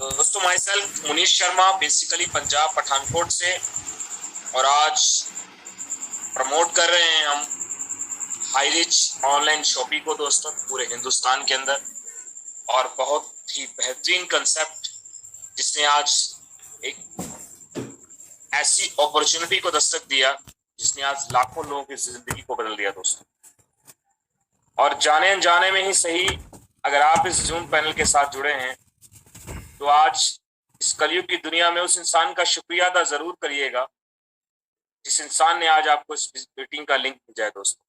दोस्तों, my self Munish Sharma, basically Punjab Pathankot से। और आज प्रमोट कर रहे हैं हम हाई रिच ऑनलाइन शॉपिंग को दोस्तों पूरे हिंदुस्तान के अंदर। और बहुत ही बेहतरीन कंसेप्ट जिसने आज एक ऐसी अपॉर्चुनिटी को दस्तक दिया जिसने आज लाखों लोगों की जिंदगी को बदल दिया दोस्तों। और जाने अनजाने में ही सही, अगर आप इस जूम पैनल के साथ जुड़े हैं तो आज इस कलयुग की दुनिया में उस इंसान का शुक्रिया अदा जरूर करिएगा जिस इंसान ने आज आपको इस मीटिंग का लिंक भेजा है दोस्तों।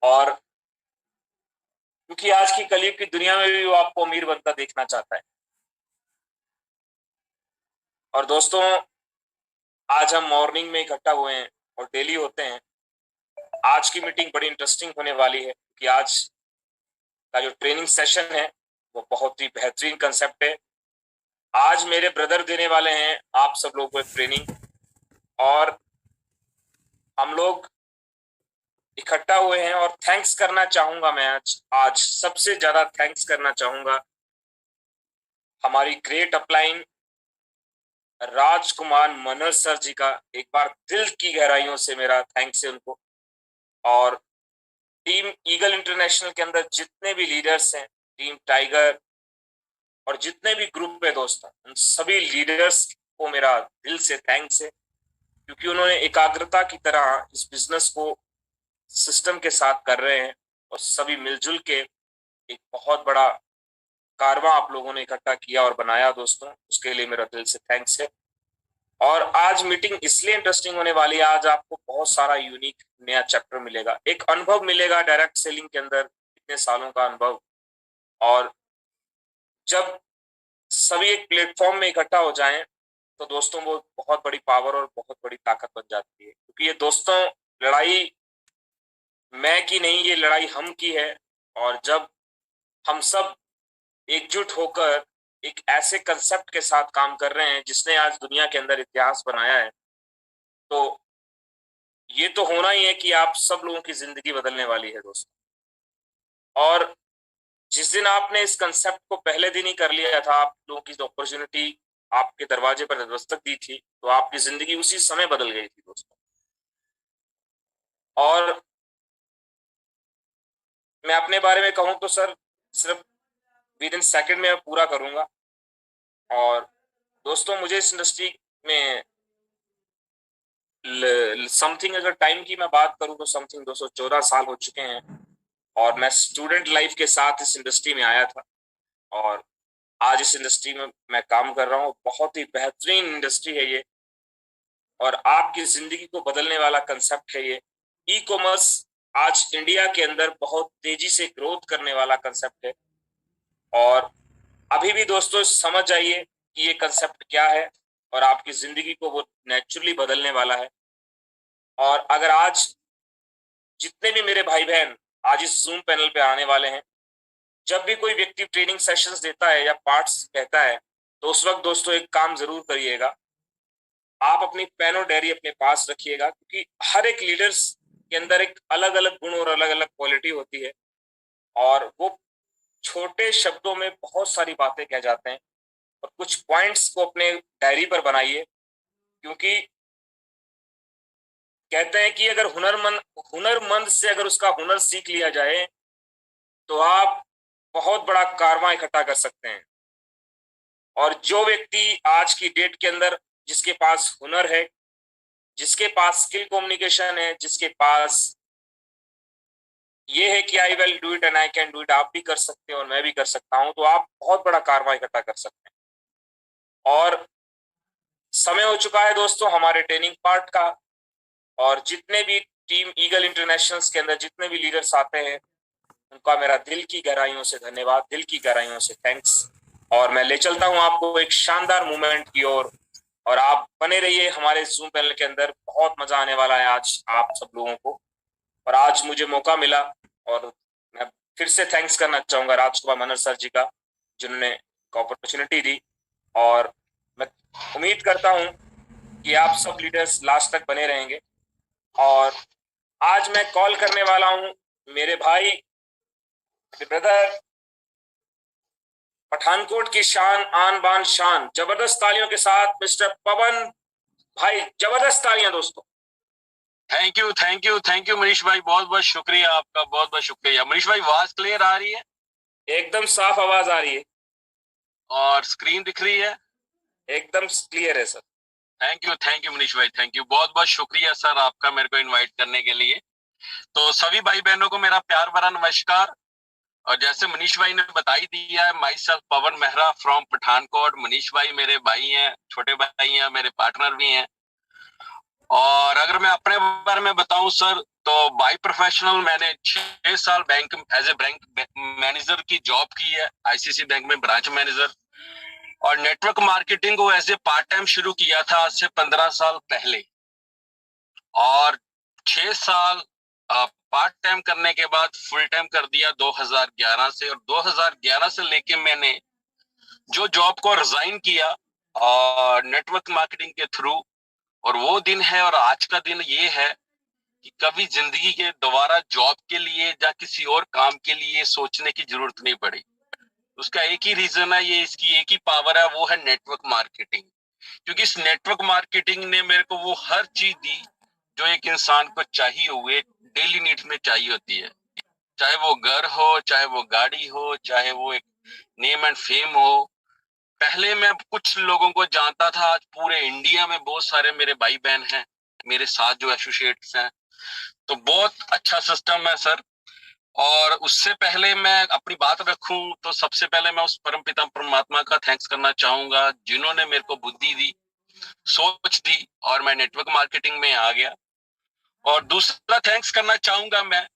और क्योंकि आज की कलयुग की दुनिया में भी वो आपको अमीर बनता देखना चाहता है। और दोस्तों, आज हम मॉर्निंग में इकट्ठा हुए हैं और डेली होते हैं। आज की मीटिंग बड़ी इंटरेस्टिंग होने वाली है कि आज का जो ट्रेनिंग सेशन है वो बहुत ही बेहतरीन कंसेप्ट है। आज मेरे ब्रदर देने वाले हैं आप सब लोगों को एक ट्रेनिंग, और हम लोग इकट्ठा हुए हैं। और थैंक्स करना चाहूंगा मैं आज सबसे ज्यादा थैंक्स करना चाहूंगा हमारी ग्रेट अपलाइन राजकुमार मनोज सर जी का। एक बार दिल की गहराइयों से मेरा थैंक्स है उनको। और टीम ईगल इंटरनेशनल के अंदर जितने भी लीडर्स हैं, टीम टाइगर और जितने भी ग्रुप है दोस्तों, उन सभी लीडर्स को मेरा दिल से थैंक्स है क्योंकि उन्होंने एकाग्रता की तरह इस बिजनेस को सिस्टम के साथ कर रहे हैं और सभी मिलजुल के एक बहुत बड़ा कारवां आप लोगों ने इकट्ठा किया और बनाया दोस्तों। उसके लिए मेरा दिल से थैंक्स है। और आज मीटिंग इसलिए इंटरेस्टिंग होने वाली है, आज आपको बहुत सारा यूनिक नया चैप्टर मिलेगा, एक अनुभव मिलेगा डायरेक्ट सेलिंग के अंदर इतने सालों का अनुभव। और जब सभी एक प्लेटफॉर्म में इकट्ठा हो जाएं तो दोस्तों वो बहुत बड़ी पावर और बहुत बड़ी ताकत बन जाती है। क्योंकि ये दोस्तों लड़ाई मैं की नहीं, ये लड़ाई हम की है। और जब हम सब एकजुट होकर एक ऐसे कंसेप्ट के साथ काम कर रहे हैं जिसने आज दुनिया के अंदर इतिहास बनाया है, तो ये तो होना ही है कि आप सब लोगों की जिंदगी बदलने वाली है दोस्तों। और जिस दिन आपने इस कंसेप्ट को पहले दिन ही कर लिया था, आप लोगों की अपॉर्चुनिटी आपके दरवाजे पर दस्तक दी थी, तो आपकी जिंदगी उसी समय बदल गई थी दोस्तों। और मैं अपने बारे में कहूं तो सर, सिर्फ विद इन सेकंड में पूरा करूंगा। और दोस्तों, मुझे इस इंडस्ट्री में समथिंग, अगर टाइम की मैं बात करूं तो समथिंग 214 साल हो चुके हैं। और मैं स्टूडेंट लाइफ के साथ इस इंडस्ट्री में आया था और आज इस इंडस्ट्री में मैं काम कर रहा हूँ। बहुत ही बेहतरीन इंडस्ट्री है ये और आपकी जिंदगी को बदलने वाला कंसेप्ट है ये। ई कॉमर्स आज इंडिया के अंदर बहुत तेजी से ग्रोथ करने वाला कंसेप्ट है। और अभी भी दोस्तों समझ जाइए कि ये कंसेप्ट क्या है और आपकी जिंदगी को वो नेचुरली बदलने वाला है। और अगर आज जितने भी मेरे भाई बहन आज इस जूम पैनल पे आने वाले हैं, जब भी कोई व्यक्ति ट्रेनिंग सेशंस देता है या पार्ट्स कहता है, तो उस वक्त दोस्तों एक काम जरूर करिएगा, आप अपनी पेन और डायरी अपने पास रखिएगा। क्योंकि हर एक लीडर्स के अंदर एक अलग अलग गुण और अलग अलग क्वालिटी होती है और वो छोटे शब्दों में बहुत सारी बातें कह जाते हैं। और कुछ पॉइंट्स को अपने डायरी पर बनाइए, क्योंकि कहते हैं कि अगर हुनरमंद से अगर उसका हुनर सीख लिया जाए तो आप बहुत बड़ा कारवां इकट्ठा कर सकते हैं। और जो व्यक्ति आज की डेट के अंदर जिसके पास हुनर है, जिसके पास स्किल कम्युनिकेशन है, जिसके पास ये है कि I will do it and I can do it, आप भी कर सकते हैं और मैं भी कर सकता हूं, तो आप बहुत बड़ा कारवां इकट्ठा कर सकते हैं। और समय हो चुका है दोस्तों हमारे ट्रेनिंग पार्ट का। और जितने भी टीम ईगल इंटरनेशनल के अंदर जितने भी लीडर्स आते हैं उनका मेरा दिल की गहराइयों से धन्यवाद, दिल की गहराइयों से थैंक्स। और मैं ले चलता हूं आपको एक शानदार मूवमेंट की ओर। और आप बने रहिए हमारे जूम पैनल के अंदर, बहुत मजा आने वाला है आज आप सब लोगों को। और आज मुझे मौका मिला और मैं फिर से थैंक्स करना चाहूंगा राजकुमार मनोज सर जी का, जिन्होंने अपॉर्चुनिटी दी। और मैं उम्मीद करता हूं कि आप सब लीडर्स लास्ट तक बने रहेंगे। और आज मैं कॉल करने वाला हूं मेरे भाई, मेरे ब्रदर पठानकोट की शान, आन बान शान, जबरदस्त तालियों के साथ मिस्टर पवन भाई, जबरदस्त तालियां दोस्तों। Thank you thank you thank you Manish भाई, बहुत बहुत शुक्रिया आपका, बहुत बहुत शुक्रिया। मनीष भाई आवाज क्लियर आ रही है? एकदम साफ आवाज आ रही है और स्क्रीन दिख रही है? एकदम क्लियर है सर। थैंक यू मनीष भाई, थैंक यू, बहुत बहुत शुक्रिया सर आपका मेरे को इनवाइट करने के लिए। तो सभी भाई बहनों को मेरा प्यार भरा नमस्कार। और जैसे मनीष भाई ने बताई दिया है, my self Pawan Mehra from Pathankot. Manish भाई मेरे भाई हैं, छोटे भाई हैं, मेरे पार्टनर भी हैं। और अगर मैं अपने बारे में बताऊं सर, तो बाई प्रोफेशनल मैंने 6 साल bank as a bank manager की जॉब की है, आईसीसी बैंक में ब्रांच मैनेजर। और नेटवर्क मार्केटिंग को एज ए पार्ट टाइम शुरू किया था आज से 15 साल पहले। और 6 साल पार्ट टाइम करने के बाद फुल टाइम कर दिया 2011 से। और 2011 से लेके मैंने जो जॉब को रिजाइन किया और नेटवर्क मार्केटिंग के थ्रू, और वो दिन है और आज का दिन ये है कि कभी जिंदगी के दोबारा जॉब के लिए या किसी और काम के लिए सोचने की जरूरत नहीं पड़ी। उसका एक ही रीजन है, ये इसकी एक ही पावर है, वो है नेटवर्क मार्केटिंग। क्योंकि इस नेटवर्क मार्केटिंग ने मेरे को वो हर चीज दी जो एक इंसान को चाहिए हुए डेली नीड्स में चाहिए होती है। चाहे वो घर हो, चाहे वो गाड़ी हो, चाहे वो एक नेम एंड फेम हो। पहले मैं कुछ लोगों को जानता था, आज पूरे इंडिया में बहुत सारे मेरे भाई बहन हैं, मेरे साथ जो एसोसिएट्स हैं। तो बहुत अच्छा सिस्टम है सर। और उससे पहले मैं अपनी बात रखूं तो सबसे पहले मैं उस परमपिता परमात्मा का थैंक्स करना चाहूंगा, जिन्होंने मेरे को बुद्धि दी, सोच दी, और मैं नेटवर्क मार्केटिंग में आ गया। और दूसरा थैंक्स करना चाहूंगा मैं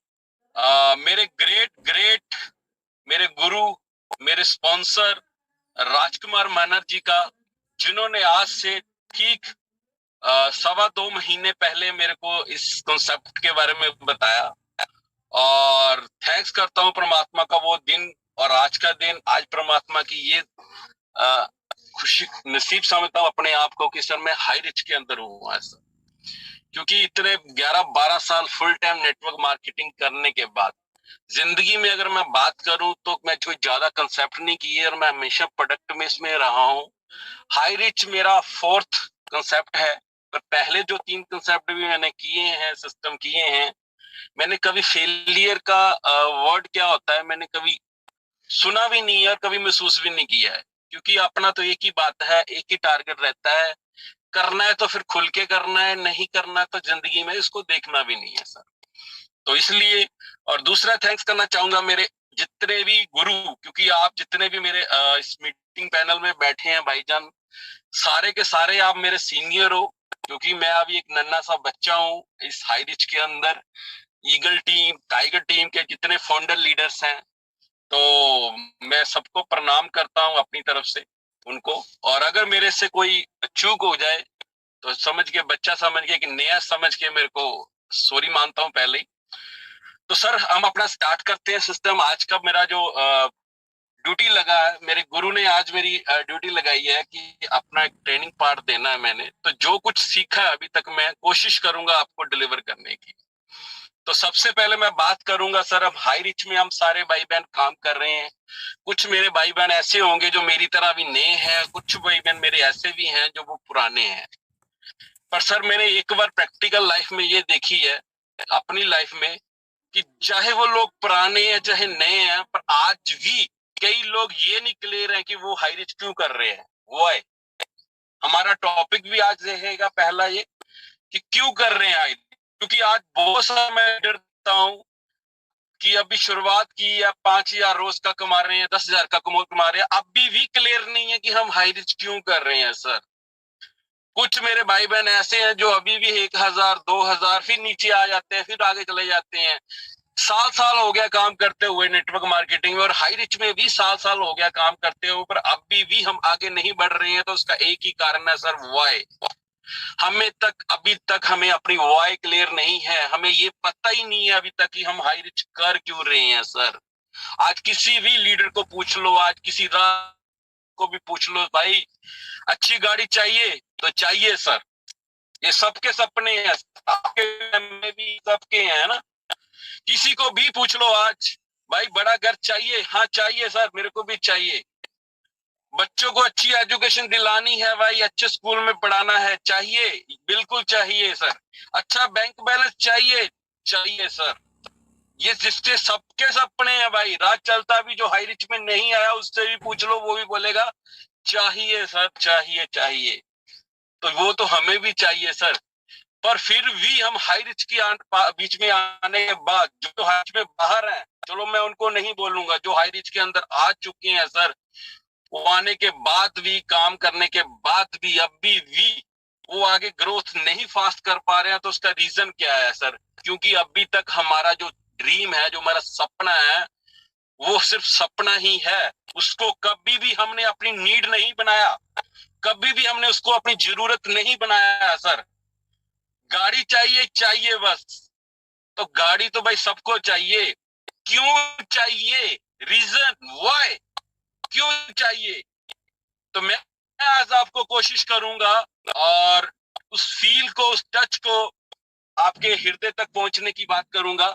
मेरे ग्रेट ग्रेट मेरे गुरु, मेरे स्पॉन्सर राजकुमार मानर जी का, जिन्होंने आज से ठीक 2.25 महीने पहले मेरे को इस कॉन्सेप्ट के बारे में बताया। और थैंक्स करता हूँ परमात्मा का वो दिन और आज का दिन, आज परमात्मा की ये खुशी नसीब समझता हूँ अपने आप को कि सर मैं हाई रिच के अंदर हूँ ऐसा। क्योंकि इतने 11-12 साल फुल टाइम नेटवर्क मार्केटिंग करने के बाद जिंदगी में अगर मैं बात करूं तो मैं कोई ज्यादा कंसेप्ट नहीं किए और मैं हमेशा प्रोडक्ट में इसमें रहा हूं। हाई रिच मेरा 4th कंसेप्ट है, पर पहले जो 3 कंसेप्ट भी मैंने किए हैं, सिस्टम किए हैं, मैंने कभी फेलियर का वर्ड क्या होता है मैंने कभी सुना भी नहीं है और कभी महसूस भी नहीं किया है। क्योंकि अपना तो एक ही बात है, एक ही टारगेट रहता है, करना है तो फिर खुल के करना है, नहीं करना तो जिंदगी में इसको देखना भी नहीं है सर। तो इसलिए, और दूसरा थैंक्स करना चाहूंगा मेरे जितने भी गुरु, क्योंकि आप जितने भी मेरे इस मीटिंग पैनल में बैठे हैं भाईजान, सारे के सारे आप मेरे सीनियर हो। क्योंकि मैं अभी एक नन्हा सा बच्चा हूँ इस हाई रिच के अंदर। ईगल टीम, टाइगर टीम के जितने फाउंडर लीडर्स हैं, तो मैं सबको प्रणाम करता हूँ अपनी तरफ से उनको। और अगर मेरे से कोई चूक हो जाए तो समझ के, बच्चा समझ के, कि नया समझ के मेरे को सॉरी मानता हूँ पहले ही। तो सर हम अपना स्टार्ट करते हैं सिस्टम। आज का मेरा जो ड्यूटी लगा है, मेरे गुरु ने आज मेरी ड्यूटी लगाई है कि अपना एक ट्रेनिंग पार्ट देना है मैंने। तो जो कुछ सीखा है अभी तक मैं कोशिश करूंगा आपको डिलीवर करने की। तो सबसे पहले मैं बात करूंगा सर, अब हाई रिच में हम सारे भाई बहन काम कर रहे हैं। कुछ मेरे भाई बहन ऐसे होंगे जो मेरी तरह भी नए हैं, कुछ भाई बहन मेरे ऐसे भी हैं जो वो पुराने हैं। पर सर मैंने एक बार प्रैक्टिकल लाइफ में ये देखी है अपनी लाइफ में कि चाहे वो लोग पुराने हैं चाहे नए हैं, पर आज भी कई लोग ये नहीं क्लियर है कि वो हाई रिच क्यों कर रहे हैं। वो है हमारा टॉपिक भी आज रहेगा पहला ये कि क्यों कर रहे हैं हाई रिच। क्योंकि आज बहुत सारा मैं डरता हूँ कि अभी शुरुआत की है, 5,000 रोज का कमा रहे हैं, 10,000 का कमा रहे हैं, अभी भी क्लियर नहीं है कि हम हाई रिच क्यों कर रहे हैं सर। कुछ मेरे भाई बहन ऐसे हैं जो अभी भी 1,000 2,000 फिर नीचे आ जाते हैं, फिर आगे चले जाते हैं। साल साल हो गया काम करते हुए नेटवर्क मार्केटिंग में, और हाई रिच में भी साल साल हो गया काम करते हुए, पर अभी भी हम आगे नहीं बढ़ रहे हैं। तो उसका एक ही कारण है सर, वाई। अभी तक हमें अपनी वाई क्लियर नहीं है। हमें ये पता ही नहीं है अभी तक कि हम हाई रिच कर क्यों रहे हैं सर। आज किसी भी लीडर को पूछ लो, आज किसी को भी पूछ लो, भाई अच्छी गाड़ी चाहिए तो चाहिए सर, ये सबके सपने हैं, आपके में भी सबके हैं ना। किसी को भी पूछ लो आज, भाई बड़ा घर चाहिए, हाँ चाहिए सर, मेरे को भी चाहिए। बच्चों को अच्छी एजुकेशन दिलानी है भाई, अच्छे स्कूल में पढ़ाना है, चाहिए, बिल्कुल चाहिए सर। अच्छा बैंक बैलेंस चाहिए, चाहिए सर। ये जिसके सबके सपने हैं भाई, राज चलता भी जो हाई रिच में नहीं आया उससे भी पूछ लो, वो भी बोलेगा चाहिए सर, चाहिए चाहिए। तो वो तो हमें भी चाहिए सर। पर फिर भी हम हाई रिच की बीच में आने के बाद जो हाई रिच में बाहर हैं, चलो मैं उनको नहीं बोलूंगा, जो हाई रिच के अंदर आ चुके हैं सर, वो आने के बाद भी, काम करने के बाद भी, अभी भी वो आगे ग्रोथ नहीं फास्ट कर पा रहे हैं। तो उसका रीजन क्या है सर? क्योंकि अभी तक हमारा जो ड्रीम है, जो हमारा सपना है, वो सिर्फ सपना ही है। उसको कभी भी हमने अपनी नीड नहीं बनाया, कभी भी हमने उसको अपनी जरूरत नहीं बनाया सर। गाड़ी चाहिए, चाहिए बस। तो गाड़ी तो भाई सबको चाहिए। क्यों चाहिए? रीजन व्हाई, क्यों चाहिए? तो मैं आज आपको कोशिश करूंगा और उस फील को, उस टच को आपके हृदय तक पहुंचने की बात करूंगा,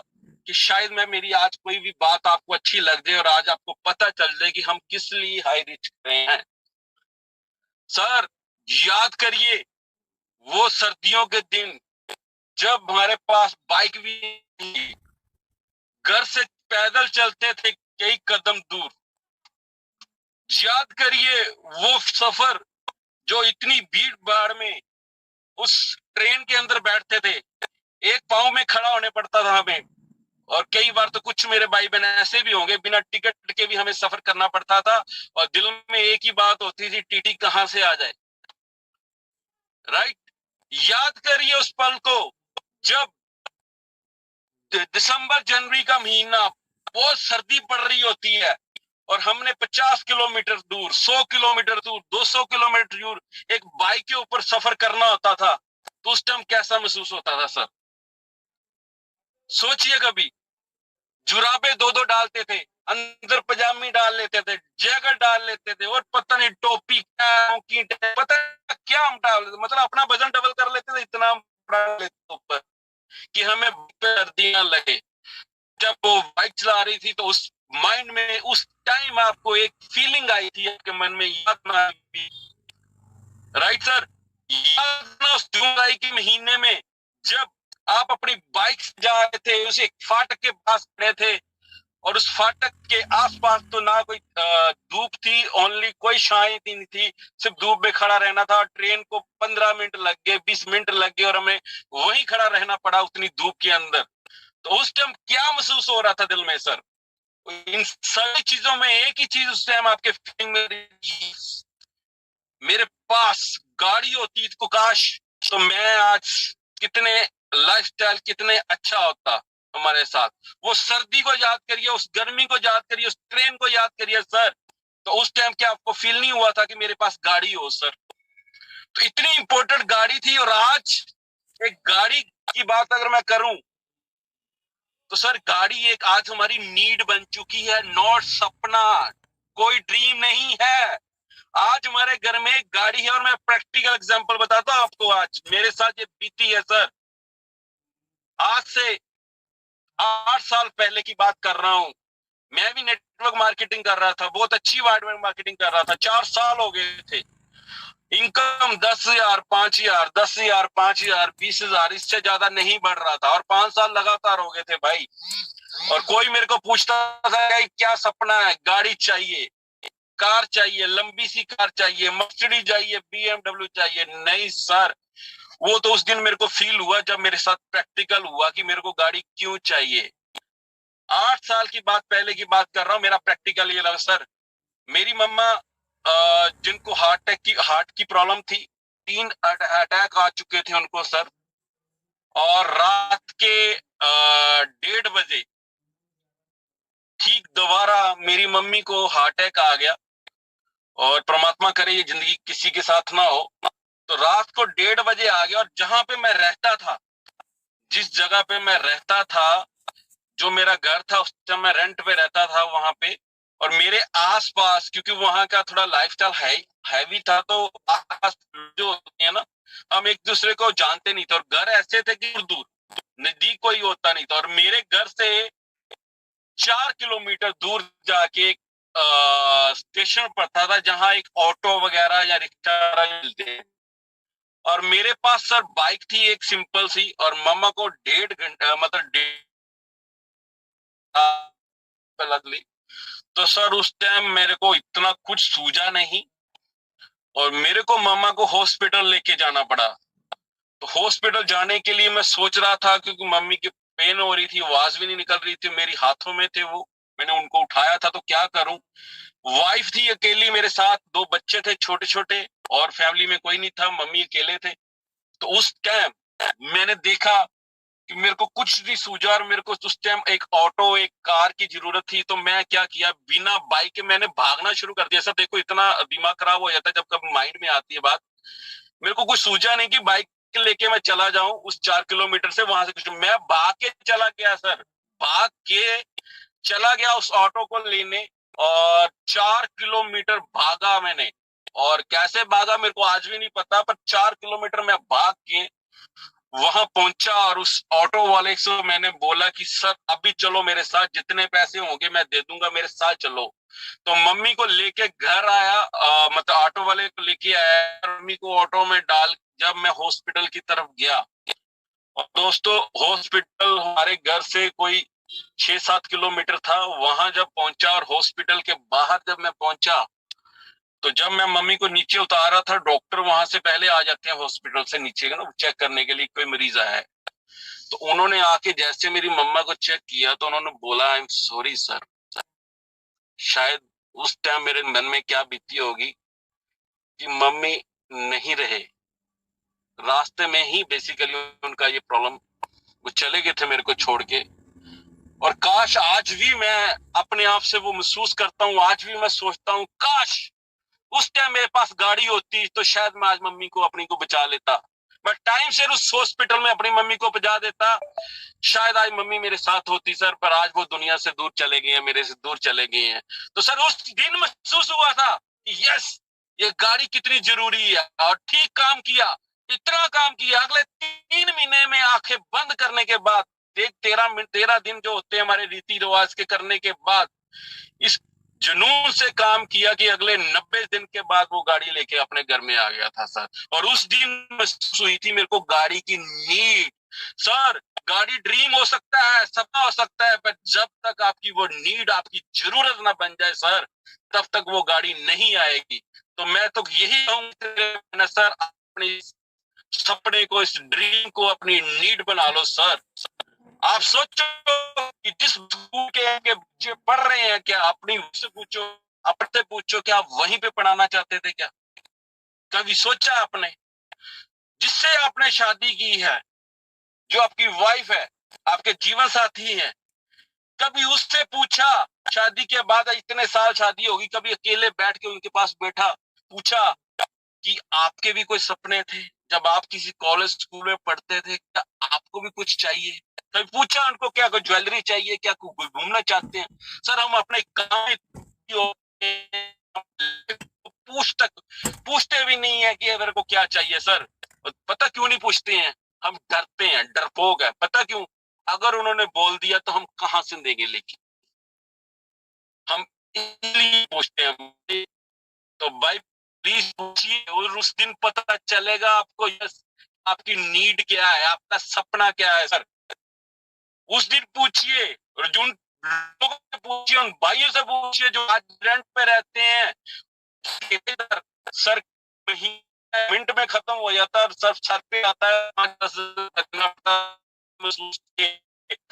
कि शायद मैं मेरी आज कोई भी बात आपको अच्छी लग जाए और आज आपको पता चल जाए कि हम किस लिए हाई रीच कर रहे हैं। सर याद करिए वो सर्दियों के दिन जब हमारे पास बाइक भी नहीं, घर से पैदल चलते थे कई कदम दूर। याद करिए वो सफर जो इतनी भीड़ भाड़ में उस ट्रेन के अंदर बैठते थे, एक पांव में खड़ा होने पड़ता था हमें। और कई बार तो कुछ मेरे भाई बहन ऐसे भी होंगे, बिना टिकट के भी हमें सफर करना पड़ता था। और दिल में एक ही बात होती थी, टीटी कहां से आ जाए। राइट? याद करिए उस पल को जब दिसंबर जनवरी का महीना, बहुत सर्दी पड़ रही होती है और हमने 50 किलोमीटर दूर, 100 किलोमीटर दूर, 200 किलोमीटर दूर एक बाइक के ऊपर सफर करना होता था। तो उस टाइम कैसा महसूस होता था सर? सोचिए कभी। जुराबे दो दो डालते थे, अंदर पजामी डाल लेते थे, जैकेट डाल लेते थे, और पता नहीं टोपी क्या, पता नहीं क्या हम डाल लेते, मतलब अपना वजन डबल कर लेते थे, इतना हम डाल लेते थे ऊपर कि हमें सर्दियां लगे। जब वो बाइक चला रही थी तो उस माइंड में उस टाइम आपको एक फीलिंग आई थी आपके मन में, याद ना आई? Right sir? याद ना उस जुलाई के महीने में जब आप अपनी बाइक से जा रहे थे, उस एक फाटक के पास खड़े थे और उस फाटक के आसपास तो ना कोई धूप थी, ओनली कोई छाई नहीं थी, सिर्फ धूप में खड़ा रहना था। ट्रेन को 15 मिनट लग गए, 20 मिनट लग गए और हमें वहीं खड़ा रहना पड़ा उतनी धूप के अंदर। तो उस टाइम क्या महसूस हो रहा था दिल में सर? इन सारी चीजों में एक ही चीज उस टाइम आपके फीलिंग में, मेरे पास गाड़ी होती तो काश, तो मैं आज कितने लाइफस्टाइल कितने अच्छा होता हमारे साथ। वो सर्दी को याद करिए, उस गर्मी को याद करिए, उस ट्रेन को याद करिए सर। तो उस टाइम क्या आपको फील नहीं हुआ था कि मेरे पास गाड़ी हो सर? तो इतनी इंपॉर्टेंट गाड़ी थी। और आज एक गाड़ी की बात अगर मैं करूं तो सर, गाड़ी एक आज हमारी नीड बन चुकी है, नॉट सपना, कोई ड्रीम नहीं है। आज हमारे घर में एक गाड़ी है और मैं प्रैक्टिकल एग्जांपल बताता हूं आपको, आज मेरे साथ ये बीती है सर। आज से 8 साल पहले की बात कर रहा हूं। मैं भी नेटवर्क मार्केटिंग कर रहा था, बहुत अच्छी नेटवर्क मार्केटिंग कर रहा था। 4 साल हो गए थे। इनकम 10,000, 5,000, 10,000, 5,000, 20,000, इससे ज्यादा नहीं बढ़ रहा था। और 5 साल लगातार हो गए थे भाई। और कोई मेरे को पूछता था क्या सपना है? गाड़ी चाहिए, कार चाहिए, लंबी सी कार चाहिए, मर्सिडीज चाहिए, BMW चाहिए। नहीं सर, वो तो उस दिन मेरे को फील हुआ जब मेरे साथ प्रैक्टिकल हुआ कि मेरे को गाड़ी क्यों चाहिए। 8 साल की बात, पहले की बात कर रहा हूँ। मेरा प्रैक्टिकल ये लगा सर, मेरी मम्मा जिनको हार्ट की प्रॉब्लम थी, 3 अटैक आ चुके थे उनको सर। और रात के 1:30 बजे ठीक दोबारा मेरी मम्मी को हार्ट अटैक आ गया। और परमात्मा करे ये जिंदगी किसी के साथ ना हो। तो रात को 1:30 बजे आ गया। और जहां पे मैं रहता था, जिस जगह पे मैं रहता था, जो मेरा घर था, उस टाइम मैं रेंट पे रहता था वहां पे। और मेरे आसपास, क्योंकि वहां का थोड़ा लाइफस्टाइल हैवी था, तो आस जो होते हैं ना, हम एक दूसरे को जानते नहीं थे। और घर ऐसे थे कि दूर दूर, नजदीक कोई होता नहीं था। और मेरे घर से 4 किलोमीटर दूर जाके स्टेशन पड़ता था जहां एक ऑटो वगैरह या रिक्शा मिलते हैं, और मेरे पास सर बाइक थी एक सिंपल सी, और मामा को 1.5 घंटा मतलब 1.5 ली। तो सर उस टाइम मेरे को इतना कुछ सूझा नहीं, और मेरे को मामा को हॉस्पिटल लेके जाना पड़ा। तो हॉस्पिटल जाने के लिए मैं सोच रहा था, क्योंकि मम्मी की पेन हो रही थी, आवाज भी नहीं निकल रही थी, मेरी हाथों में थे वो, मैंने उनको उठाया था, तो क्या करूं। वाइफ थी अकेली मेरे साथ, 2 बच्चे थे छोटे छोटे, और फैमिली में कोई नहीं था, मम्मी अकेले थे। तो उस टाइम मैंने देखा कि मेरे को कुछ नहीं सूझा, और मेरे को उस टाइम एक ऑटो एक कार की जरूरत थी। तो मैं क्या किया, बिना बाइक के मैंने भागना शुरू कर दिया। सब देखो, इतना दिमाग खराब हो जाता है जब कभी माइंड में आती है बात। मेरे को कुछ सूझा नहीं कि बाइक लेके मैं चला जाऊं उस 4 किलोमीटर से, वहां से कुछ मैं भाग के चला गया सर, भाग के चला गया उस ऑटो को लेने, और 4 किलोमीटर भागा मैंने। और कैसे भागा मेरे को आज भी नहीं पता, पर 4 किलोमीटर मैं भाग के वहां पहुंचा, और उस ऑटो वाले से मैंने बोला कि सर अभी चलो मेरे साथ, जितने पैसे होंगे मैं दे दूंगा, मेरे साथ चलो। तो मम्मी को लेके घर आया, मतलब ऑटो वाले को लेके आया, मम्मी को ऑटो में डाल जब मैं हॉस्पिटल की तरफ गया। और दोस्तों हॉस्पिटल हमारे घर से कोई 6-7 किलोमीटर था। वहां जब पहुंचा और हॉस्पिटल के बाहर जब मैं पहुंचा, तो जब मैं मम्मी को नीचे उतारा था, डॉक्टर वहां से पहले आ जाते हैं हॉस्पिटल से नीचे ना चेक करने के लिए कोई मरीज आया है। तो उन्होंने आके जैसे मेरी मम्मा को चेक किया, तो उन्होंने बोला आई एम सॉरी सर। शायद उस टाइम मेरे मन में क्या बीती होगी कि मम्मी नहीं रहे, रास्ते में ही बेसिकली उनका ये प्रॉब्लम, वो चले गए थे मेरे को छोड़ के। और काश आज भी मैं अपने आप से वो महसूस करता हूँ, आज भी मैं सोचता हूँ काश उस टाइम मेरे पास गाड़ी होती तो शायद मैं आज मम्मी को अपनी को बचा लेता। मैं टाइम से उस हॉस्पिटल में अपनी मम्मी को पहुंचा देता, शायद आज मम्मी मेरे साथ होती सर। पर आज वो दुनिया से दूर चले गए हैं, मेरे से दूर चले गए हैं। तो सर उस दिन महसूस हुआ था कि यस, ये गाड़ी कितनी जरूरी है, और ठीक काम किया, इतना काम किया। अगले 3 महीने में आंखें बंद करने के बाद, 13 दिन जो होते हैं हमारे रीति रिवाज के करने के बाद, इस जुनून से काम किया कि अगले 90 दिन के बाद वो गाड़ी लेके अपने घर में आ गया था सर। और उस दिन महसूस हुई थी मेरे को गाड़ी की नीड। सर गाड़ी ड्रीम हो सकता है, सपना हो सकता है, पर जब तक आपकी वो नीड, आपकी जरूरत ना बन जाए सर, तब तक वो गाड़ी नहीं आएगी। तो मैं तो यही कहूंगा सर, अपने सपने को, इस ड्रीम को अपनी नीड बना लो सर। आप सोचो कि जिस स्कूल के बच्चे पढ़ रहे हैं, क्या अपनी से पूछो, अपने पूछो, क्या आप वहीं पे पढ़ाना चाहते थे? क्या कभी सोचा आपने? जिससे आपने शादी की है, जो आपकी वाइफ है, आपके जीवन साथी है, कभी उससे पूछा? शादी के बाद इतने साल शादी होगी, कभी अकेले बैठ के उनके पास बैठा, पूछा कि आपके भी कोई सपने थे जब आप किसी कॉलेज स्कूल में पढ़ते थे? क्या आपको भी कुछ चाहिए? कभी पूछा उनको क्या कोई ज्वेलरी चाहिए, क्या कोई घूमना चाहते हैं? सर हम अपने काम पूछते भी नहीं है कि मेरे को क्या चाहिए सर। पता क्यों नहीं पूछते हैं? हम डरते हैं, डरपोक है। पता क्यों? अगर उन्होंने बोल दिया तो हम कहां से देंगे लेके, हम इसलिए पूछते हैं। तो भाई प्लीज पूछिए, और उस दिन पता चलेगा आपको यस आपकी नीड क्या है, आपका सपना क्या है सर। उस दिन पूछिए, और जिन लोगों से पूछिए, उन भाइयों से पूछिए जो आज रेंट पे रहते हैं। सर मिनट में खत्म हो जाता है, सर छत पे आता है 5-10 महसूस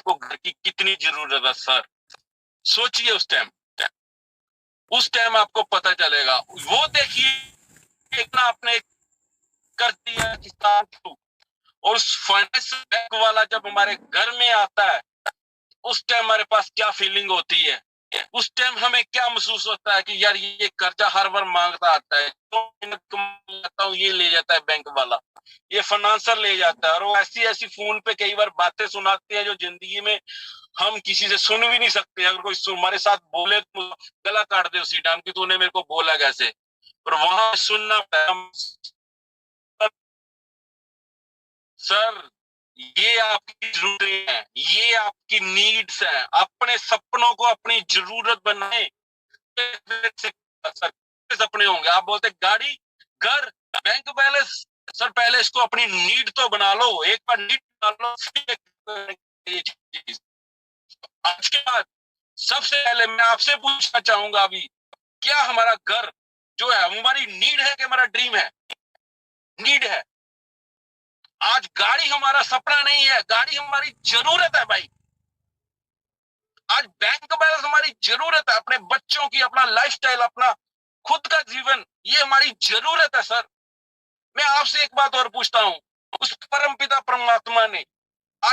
को घर की कितनी जरूरत है सर। सोचिए उस टाइम आपको पता चलेगा। वो देखिए इतना आपने कर दिया किसान, और उस फाइनेंस बैंक वाला जब हमारे घर में आता है, उस टाइम हमारे पास क्या फीलिंग होती है? उस टाइम हमें क्या महसूस होता है कि यार ये कर्जा हर बार मांगता आता है, तो ये ले जाता है बैंक वाला, ये फाइनेंसर ले जाता है, और वो ऐसी ऐसी फोन पे कई बार बातें सुनाते हैं जो जिंदगी में हम किसी से सुन भी नहीं सकते। अगर कोई हमारे साथ बोले तो गला काट दे उसी टाइम की, तूने मेरे को बोला कैसे। और वहां सुनना सर, ये आपकी जरूरतें हैं, ये आपकी नीड्स हैं। अपने सपनों को अपनी जरूरत बनाए सर सपने होंगे? आप बोलते गाड़ी, घर, बैंक बैलेंस। सर पहले इसको अपनी नीड तो बना लो, एक बार नीड बना लो, फिर ये चीज। आज के बाद सबसे पहले मैं आपसे पूछना चाहूंगा अभी, क्या हमारा घर जो है हमारी नीड है कि हमारा ड्रीम है? नीड है। आज गाड़ी हमारा सपना नहीं है, गाड़ी हमारी जरूरत है भाई। आज बैंक बैलेंस हमारी जरूरत है, अपने बच्चों की, अपना लाइफस्टाइल, अपना खुद का जीवन, ये हमारी जरूरत है सर। मैं आपसे एक बात और पूछता हूँ, उस परमपिता परमात्मा ने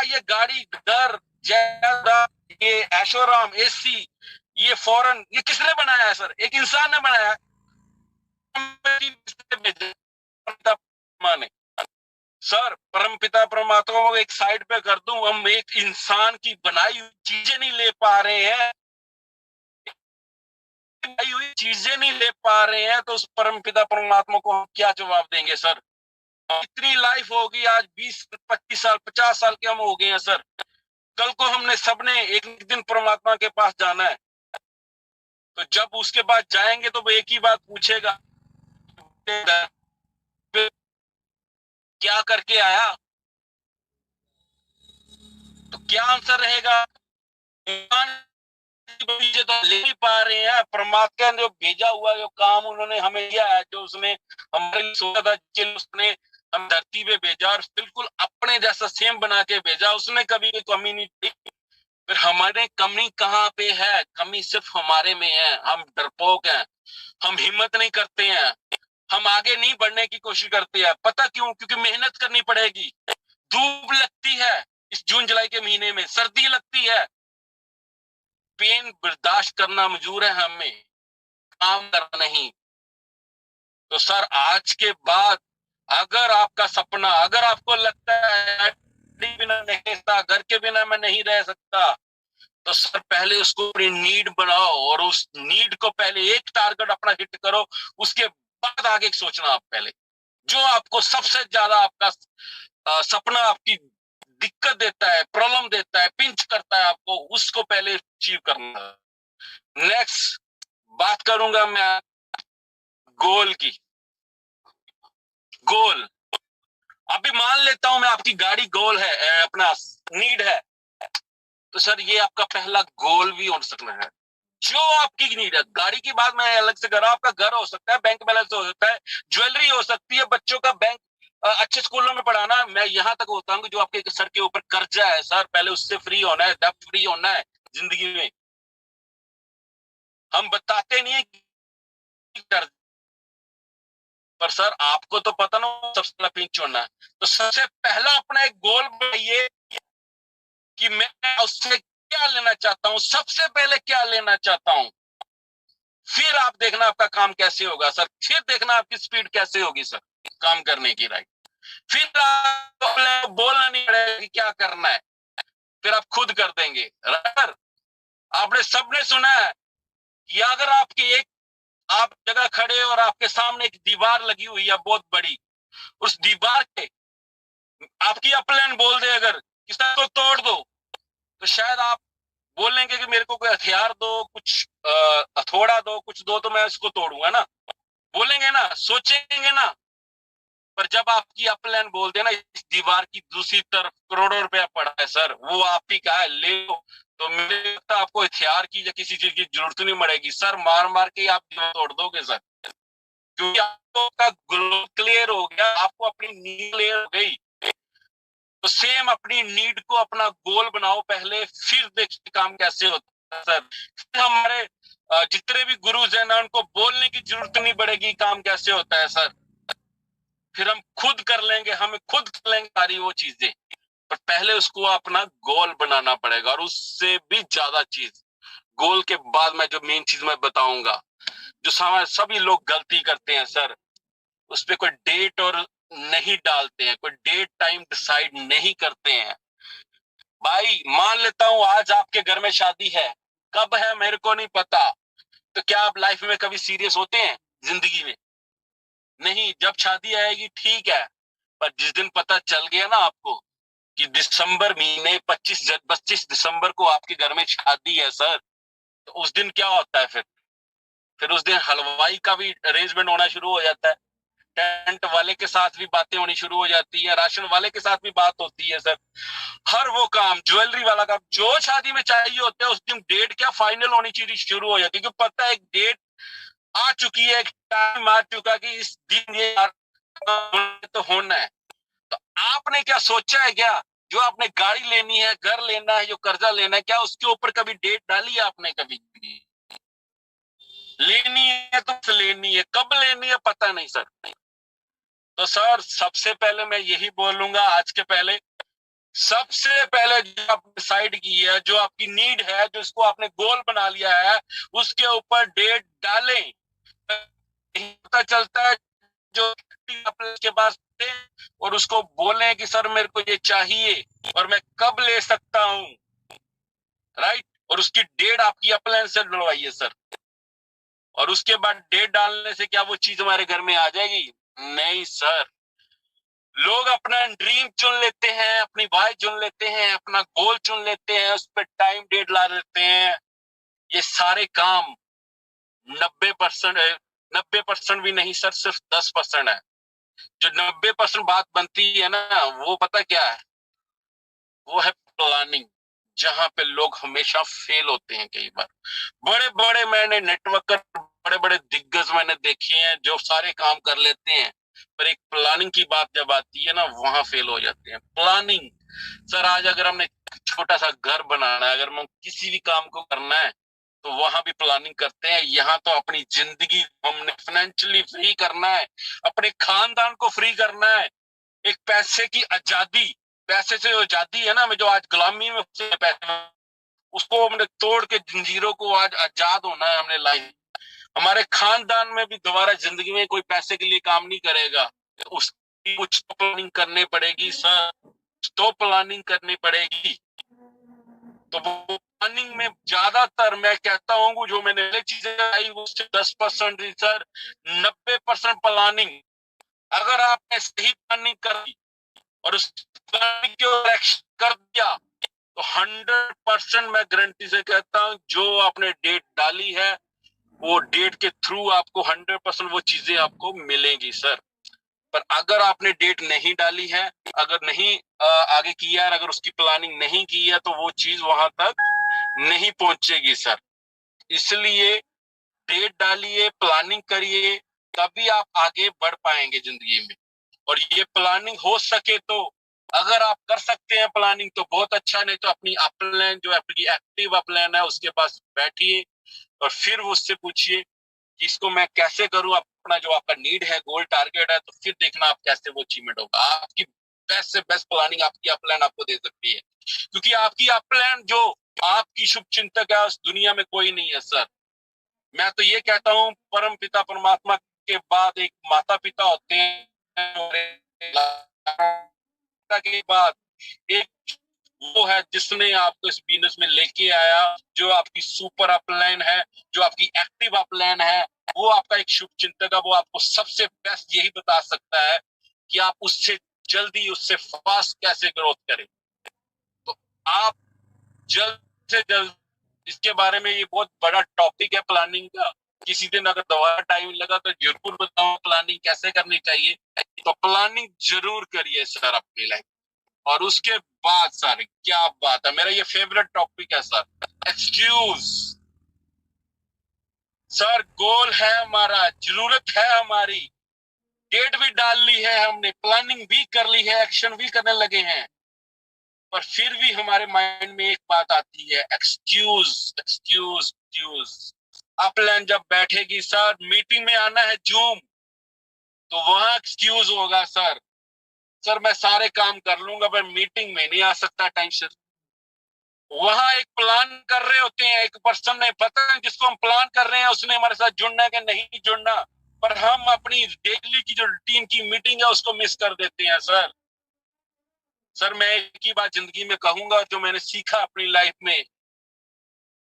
ये गाड़ी, घर, जायदाद, ये ऐशोराम, एसी, ये फॉरेन, ये किसने बनाया है सर? एक इंसान ने बनाया है। सर परमपिता परमात्मा को एक साइड पे कर दूं, हम एक इंसान की बनाई हुई चीजें नहीं ले पा रहे हैं, बनाई हुई चीजें नहीं ले पा रहे हैं, तो उस परमपिता परमात्मा को हम क्या जवाब देंगे सर? इतनी लाइफ होगी, आज 20-25 साल, 50 साल के हम हो गए हैं सर। कल को हमने सबने एक दिन परमात्मा के पास जाना है, तो जब उसके पास जाएंगे तो वो एक ही बात पूछेगा, क्या करके आया? तो क्या आंसर रहेगा? तो ले नहीं पा रहे हैं। परमात्मा ने जो भेजा हुआ जो काम उन्होंने हमें दिया है, जो उसने हमारे लिए सोचा था, उसने हम धरती पे भेजा और बिल्कुल अपने जैसा सेम बना के भेजा, उसने कभी कोई कमी नहीं थी। फिर हमारे कमी कहाँ पे है? कमी सिर्फ हमारे में है। हम डरपोक हैं, हम हिम्मत नहीं करते हैं, हम आगे नहीं बढ़ने की कोशिश करते हैं। पता क्यों? क्योंकि मेहनत करनी पड़ेगी, धूप लगती है, इस जून जुलाई के महीने में सर्दी लगती है, पेन बर्दाश्त करना मंजूर है हमें, काम करना नहीं। तो सर आज के बाद अगर आपका सपना, अगर आपको लगता है बिना नहीं, घर के बिना मैं नहीं रह सकता, तो सर पहले उसको अपनी नीड बनाओ और उस नीड को पहले एक टारगेट अपना हिट करो, उसके बाद आगे सोचना। आप पहले जो आपको सबसे ज्यादा आपका सपना आपकी दिक्कत देता है, प्रॉब्लम देता है, पिंच करता है आपको, उसको पहले अचीव करना। नेक्स्ट बात करूंगा मैं गोल की। गोल, अभी मान लेता हूं मैं आपकी गाड़ी गोल है, अपना नीड है, तो सर ये आपका पहला गोल भी हो सकना है। जो आपकी नीड है, गाड़ी की बात मैं अलग से कर रहा हूं, आपका घर हो सकता है, बैंक बैलेंस हो सकता है, ज्वेलरी हो सकती है, बच्चों का बैंक, अच्छे स्कूलों में पढ़ाना। मैं यहां तक होता हूँ कि जो आपके सर के ऊपर कर्जा है सर, पहले उससे फ्री होना है, डेब्ट फ्री होना है जिंदगी में। हम बताते नहीं है पर सर आपको तो पता ना सबसे पहला पिंच होना है। तो सबसे पहला अपना एक गोल बनाइए कि मैं उससे क्या लेना चाहता हूं, सबसे पहले क्या लेना चाहता हूं, फिर आप देखना आपका काम कैसे होगा सर, फिर देखना आपकी स्पीड कैसे होगी सर काम करने की। राइट, फिर आपको बोलना नहीं पड़ेगा कि क्या करना है, फिर आप खुद कर देंगे। राइट, आपने सबने सुना है कि अगर आपकी एक, आप जगह खड़े और आपके सामने एक दीवार लगी हुई है बहुत बड़ी, उस दीवार के आपकी अपलाइन बोल दे अगर किसी को तोड़ दो, तो शायद आप बोलेंगे कि मेरे को कोई हथियार दो, कुछ हथौड़ा दो, कुछ दो तो मैं इसको तोड़ूंगा ना, बोलेंगे ना, सोचेंगे ना। पर जब आपकी अपलाइन बोल देना इस दीवार की दूसरी तरफ करोड़ों रुपया पड़ा है सर, वो आप ही का है, ले लो, तो मुझे लगता है आपको हथियार की या किसी चीज की जरूरत नहीं पड़ेगी सर, मार मार के आप दीवार तोड़ दोगे सर, क्योंकि आपका गोल क्लियर हो गया, आपको अपनी नीड क्लियर हो गई। तो सेम अपनी नीड को अपना गोल बनाओ पहले, फिर देखिए काम कैसे होता है सर। फिर हमारे जितने भी गुरुज हैं ना, उनको बोलने की जरूरत नहीं पड़ेगी काम कैसे होता है सर, फिर हम खुद कर लेंगे, हमें खुद कर लेंगे सारी वो चीजें। पर पहले उसको अपना गोल बनाना पड़ेगा, और उससे भी ज्यादा चीज गोल के बाद मैं जो मेन चीज मैं बताऊंगा, जो सभी लोग गलती करते हैं सर, उस पर कोई डेट और नहीं डालते हैं, कोई डेट टाइम डिसाइड नहीं करते हैं। भाई मान लेता हूं आज आपके घर में शादी है, कब है मेरे को नहीं पता, तो क्या आप लाइफ में कभी सीरियस होते हैं जिंदगी में? नहीं, जब शादी आएगी ठीक है, पर जिस दिन पता चल गया ना आपको कि दिसंबर महीने 25 दिसंबर को आपके घर में शादी है सर, तो उस दिन क्या होता है फिर? फिर उस दिन हलवाई का भी अरेंजमेंट होना शुरू हो जाता है, टेंट वाले के साथ भी बातें होनी शुरू हो जाती है, राशन वाले के साथ भी बात होती है सर। हर वो काम, ज्वेलरी वाला काम जो शादी में चाहिए होता है, उस दिन डेट क्या फाइनल होनी चाहिए शुरू हो जाती है, क्योंकि पता है एक डेट आ चुकी है, एक टाइम आ चुका कि इस दिन ये तो होना है। तो आपने क्या सोचा है क्या, जो आपने गाड़ी लेनी है, घर लेना है, जो कर्जा लेना है, क्या उसके ऊपर कभी डेट डाली है आपने? कभी लेनी है तो लेनी है, कब लेनी है पता नहीं सर। तो सर सबसे पहले मैं यही बोलूंगा, आज के पहले सबसे पहले जो आप डिसाइड की है, जो आपकी नीड है, जो इसको आपने गोल बना लिया है, उसके ऊपर डेट डालें। पता चलता है जो के पास और उसको बोलें कि सर मेरे को ये चाहिए और मैं कब ले सकता हूं, राइट। और उसकी डेट आपकी अपलाइन से डलवाइए सर। और उसके बाद डेट डालने से क्या वो चीज हमारे घर में आ जाएगी? नहीं सर। लोग अपना ड्रीम चुन लेते हैं, अपनी वाई चुन लेते हैं, अपना गोल चुन लेते हैं, उस पर टाइम डेट ला लेते हैं। ये सारे काम 90% 90% भी नहीं सर, सिर्फ 10% है। जो 90% बात बनती है ना, वो पता क्या है? वो है प्लानिंग, जहां पे लोग हमेशा फेल होते हैं। कई बार बड़े बड़े मैंने नेटवर्कर, बड़े बड़े दिग्गज मैंने देखे हैं जो सारे काम कर लेते हैं, पर एक प्लानिंग की बात जब आती है ना, वहां फेल हो जाते हैं। प्लानिंग सर, आज अगर हमने छोटा सा घर बनाना है, अगर हम किसी भी काम को करना है, तो वहां भी प्लानिंग करते हैं। यहाँ तो अपनी जिंदगी हमने फाइनेंशियली फ्री करना है, अपने खानदान को फ्री करना है, एक पैसे की आजादी, पैसे से आजादी है ना, हमें जो आज गुलामी में पैसे, उसको हमने तोड़ के जंजीरों को आज आजाद होना है हमने लाइफ। हमारे खानदान में भी दोबारा जिंदगी में कोई पैसे के लिए काम नहीं करेगा, उसकी कुछ तो प्लानिंग करनी पड़ेगी सर, तो प्लानिंग करनी पड़ेगी। तो वो प्लानिंग में ज्यादातर मैं कहता हूँ जो मैंने चीजें आई उससे 10% सर, 90% प्लानिंग। अगर आपने सही प्लानिंग कर दी और उस प्लानिंग को एक्शन कर दिया, तो 100% मैं गारंटी से कहता हूँ जो आपने डेट डाली है, वो डेट के थ्रू आपको 100% वो चीजें आपको मिलेंगी सर। पर अगर आपने डेट नहीं डाली है, अगर नहीं आगे किया है, अगर उसकी प्लानिंग नहीं की है, तो वो चीज वहां तक नहीं पहुंचेगी सर। इसलिए डेट डालिए, प्लानिंग करिए, तभी आप आगे बढ़ पाएंगे जिंदगी में। और ये प्लानिंग हो सके तो, अगर आप कर सकते हैं प्लानिंग तो बहुत अच्छा, नहीं तो अपनी अपलाइन जो आपकी एक्टिव अपलाइन है उसके पास बैठिए और फिर उससे पूछिए कि इसको मैं कैसे करूं। अपना जो आपका नीड है, गोल टारगेट है, तो फिर देखना आप कैसे वो अचीवमेंट होगा। आपकी बेस्ट से बेस्ट प्लानिंग आपकी अपलाइन आपको दे सकती है, क्योंकि आपकी अपलाइन जो आपकी शुभ चिंतक है उस दुनिया में कोई नहीं है सर। मैं तो ये कहता हूँ परम पिता परमात्मा के बाद एक माता पिता होते हैं, के बाद एक वो है जिसने आपको इस बिजनेस में लेके आया, जो आपकी सुपर अपलाइन है, जो आपकी एक्टिव अपलाइन है, वो आपका एक शुभ चिंतक है। वो आपको सबसे बेस्ट यही बता सकता है कि आप उससे जल्दी, उससे फास्ट कैसे ग्रोथ करें। तो आप जल्द से जल्द, इसके बारे में ये बहुत बड़ा टॉपिक है प्लानिंग का, किसी दिन अगर दोबारा टाइम लगा तो जरूर बताऊं प्लानिंग कैसे करनी चाहिए। तो प्लानिंग जरूर करिए सर अपनी लाइफ। और उसके बाद सर क्या बात है, मेरा ये फेवरेट टॉपिक है सर, एक्सक्यूज। सर गोल है हमारा, जरूरत है हमारी, डेट भी डाल ली है हमने, प्लानिंग भी कर ली है, एक्शन भी करने लगे हैं, पर फिर भी हमारे माइंड में एक बात आती है, एक्सक्यूज एक्सक्यूज एक्सक्यूज। अपलाइन जब बैठेगी सर, मीटिंग में आना है जूम, तो वहां एक्सक्यूज होगा सर, सर मैं सारे काम कर लूंगा पर मीटिंग में नहीं आ सकता टाइम से। वहां एक प्लान कर रहे होते हैं, एक पर्सन ने पता है जिसको हम प्लान कर रहे हैं उसने हमारे साथ जुड़ना है कि नहीं जुड़ना, पर हम अपनी डेली की जो टीम की मीटिंग है उसको मिस कर देते हैं सर। सर मैं एक ही बात जिंदगी में कहूंगा जो मैंने सीखा अपनी लाइफ में,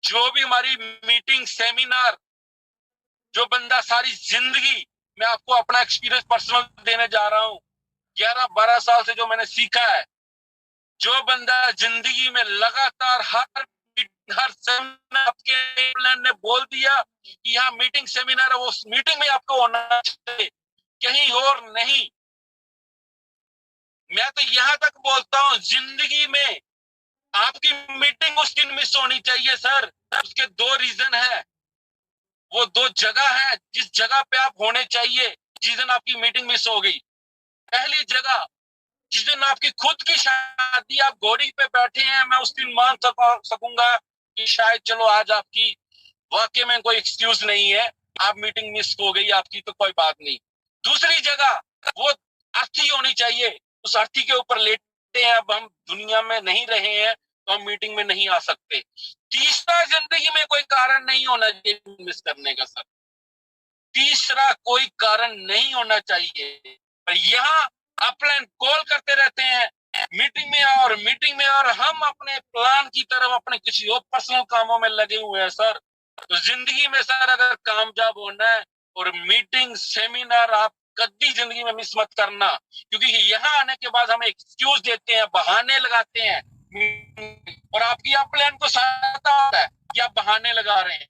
जो भी हमारी मीटिंग सेमिनार, जो बंदा सारी जिंदगी, मैं आपको अपना एक्सपीरियंस पर्सनल देने जा रहा हूँ, 11-12 साल से जो मैंने सीखा है, जो बंदा जिंदगी में लगातार हर हर सेमिनार आपके प्लान ने बोल दिया कि यहाँ मीटिंग सेमिनार है, वो मीटिंग में आपको होना चाहिए, कहीं और नहीं। मैं तो यहाँ तक बोलता हूँ, जिंदगी में आपकी मीटिंग उस दिन मिस होनी चाहिए सर। उसके दो रीजन है, वो दो जगह है जिस जगह पे आप होने चाहिए जिस दिन आपकी मीटिंग मिस हो गई। पहली जगह, जिस दिन आपकी खुद की शादी, आप घोड़ी पे बैठे हैं, मैं उस दिन मान सकूंगा कि शायद चलो आज आपकी वाकई में कोई एक्सक्यूज नहीं है, आप मीटिंग मिस हो गई आपकी तो कोई बात नहीं। दूसरी जगह, वो अर्थी होनी चाहिए, उस अर्थी के ऊपर लेटे हैं, अब हम दुनिया में नहीं रहे हैं तो हम मीटिंग में नहीं आ सकते। तीसरा, जिंदगी में कोई कारण नहीं होना चाहिए मिस करने का सर, तीसरा कोई कारण नहीं होना चाहिए। पर यहाँ अपलाइन कॉल करते रहते हैं मीटिंग में और मीटिंग में, और हम अपने प्लान की तरफ अपने किसी और पर्सनल कामों में लगे हुए हैं सर। तो जिंदगी में सर अगर कामयाब होना है, और मीटिंग सेमिनार आप कभी जिंदगी में मिस मत करना, क्योंकि यहाँ आने के बाद हम एक्सक्यूज देते हैं, बहाने लगाते हैं, और आपकी अपलाइन को सहायता होता है कि आप बहाने लगा रहे हैं।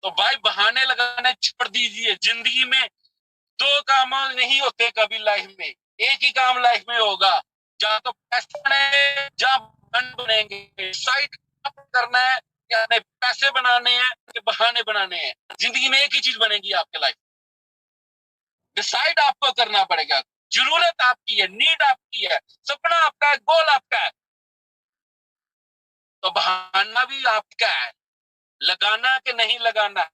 तो भाई बहाने लगाने छोड़ दीजिए। जिंदगी में दो काम नहीं होते कभी लाइफ में, एक ही काम लाइफ में होगा, जहाँ तो पैसे बने, जहाँ बनेंगे। साइड करना है या अपने पैसे बनाने हैं कि बहाने बनाने हैं, जिंदगी में एक ही चीज बनेगी आपके लाइफ। डिसाइड आपको करना पड़ेगा। जरूरत आपकी है, नीड आपकी है, सपना आपका है, गोल आपका है, तो बहाना भी आपका है, लगाना कि नहीं लगाना।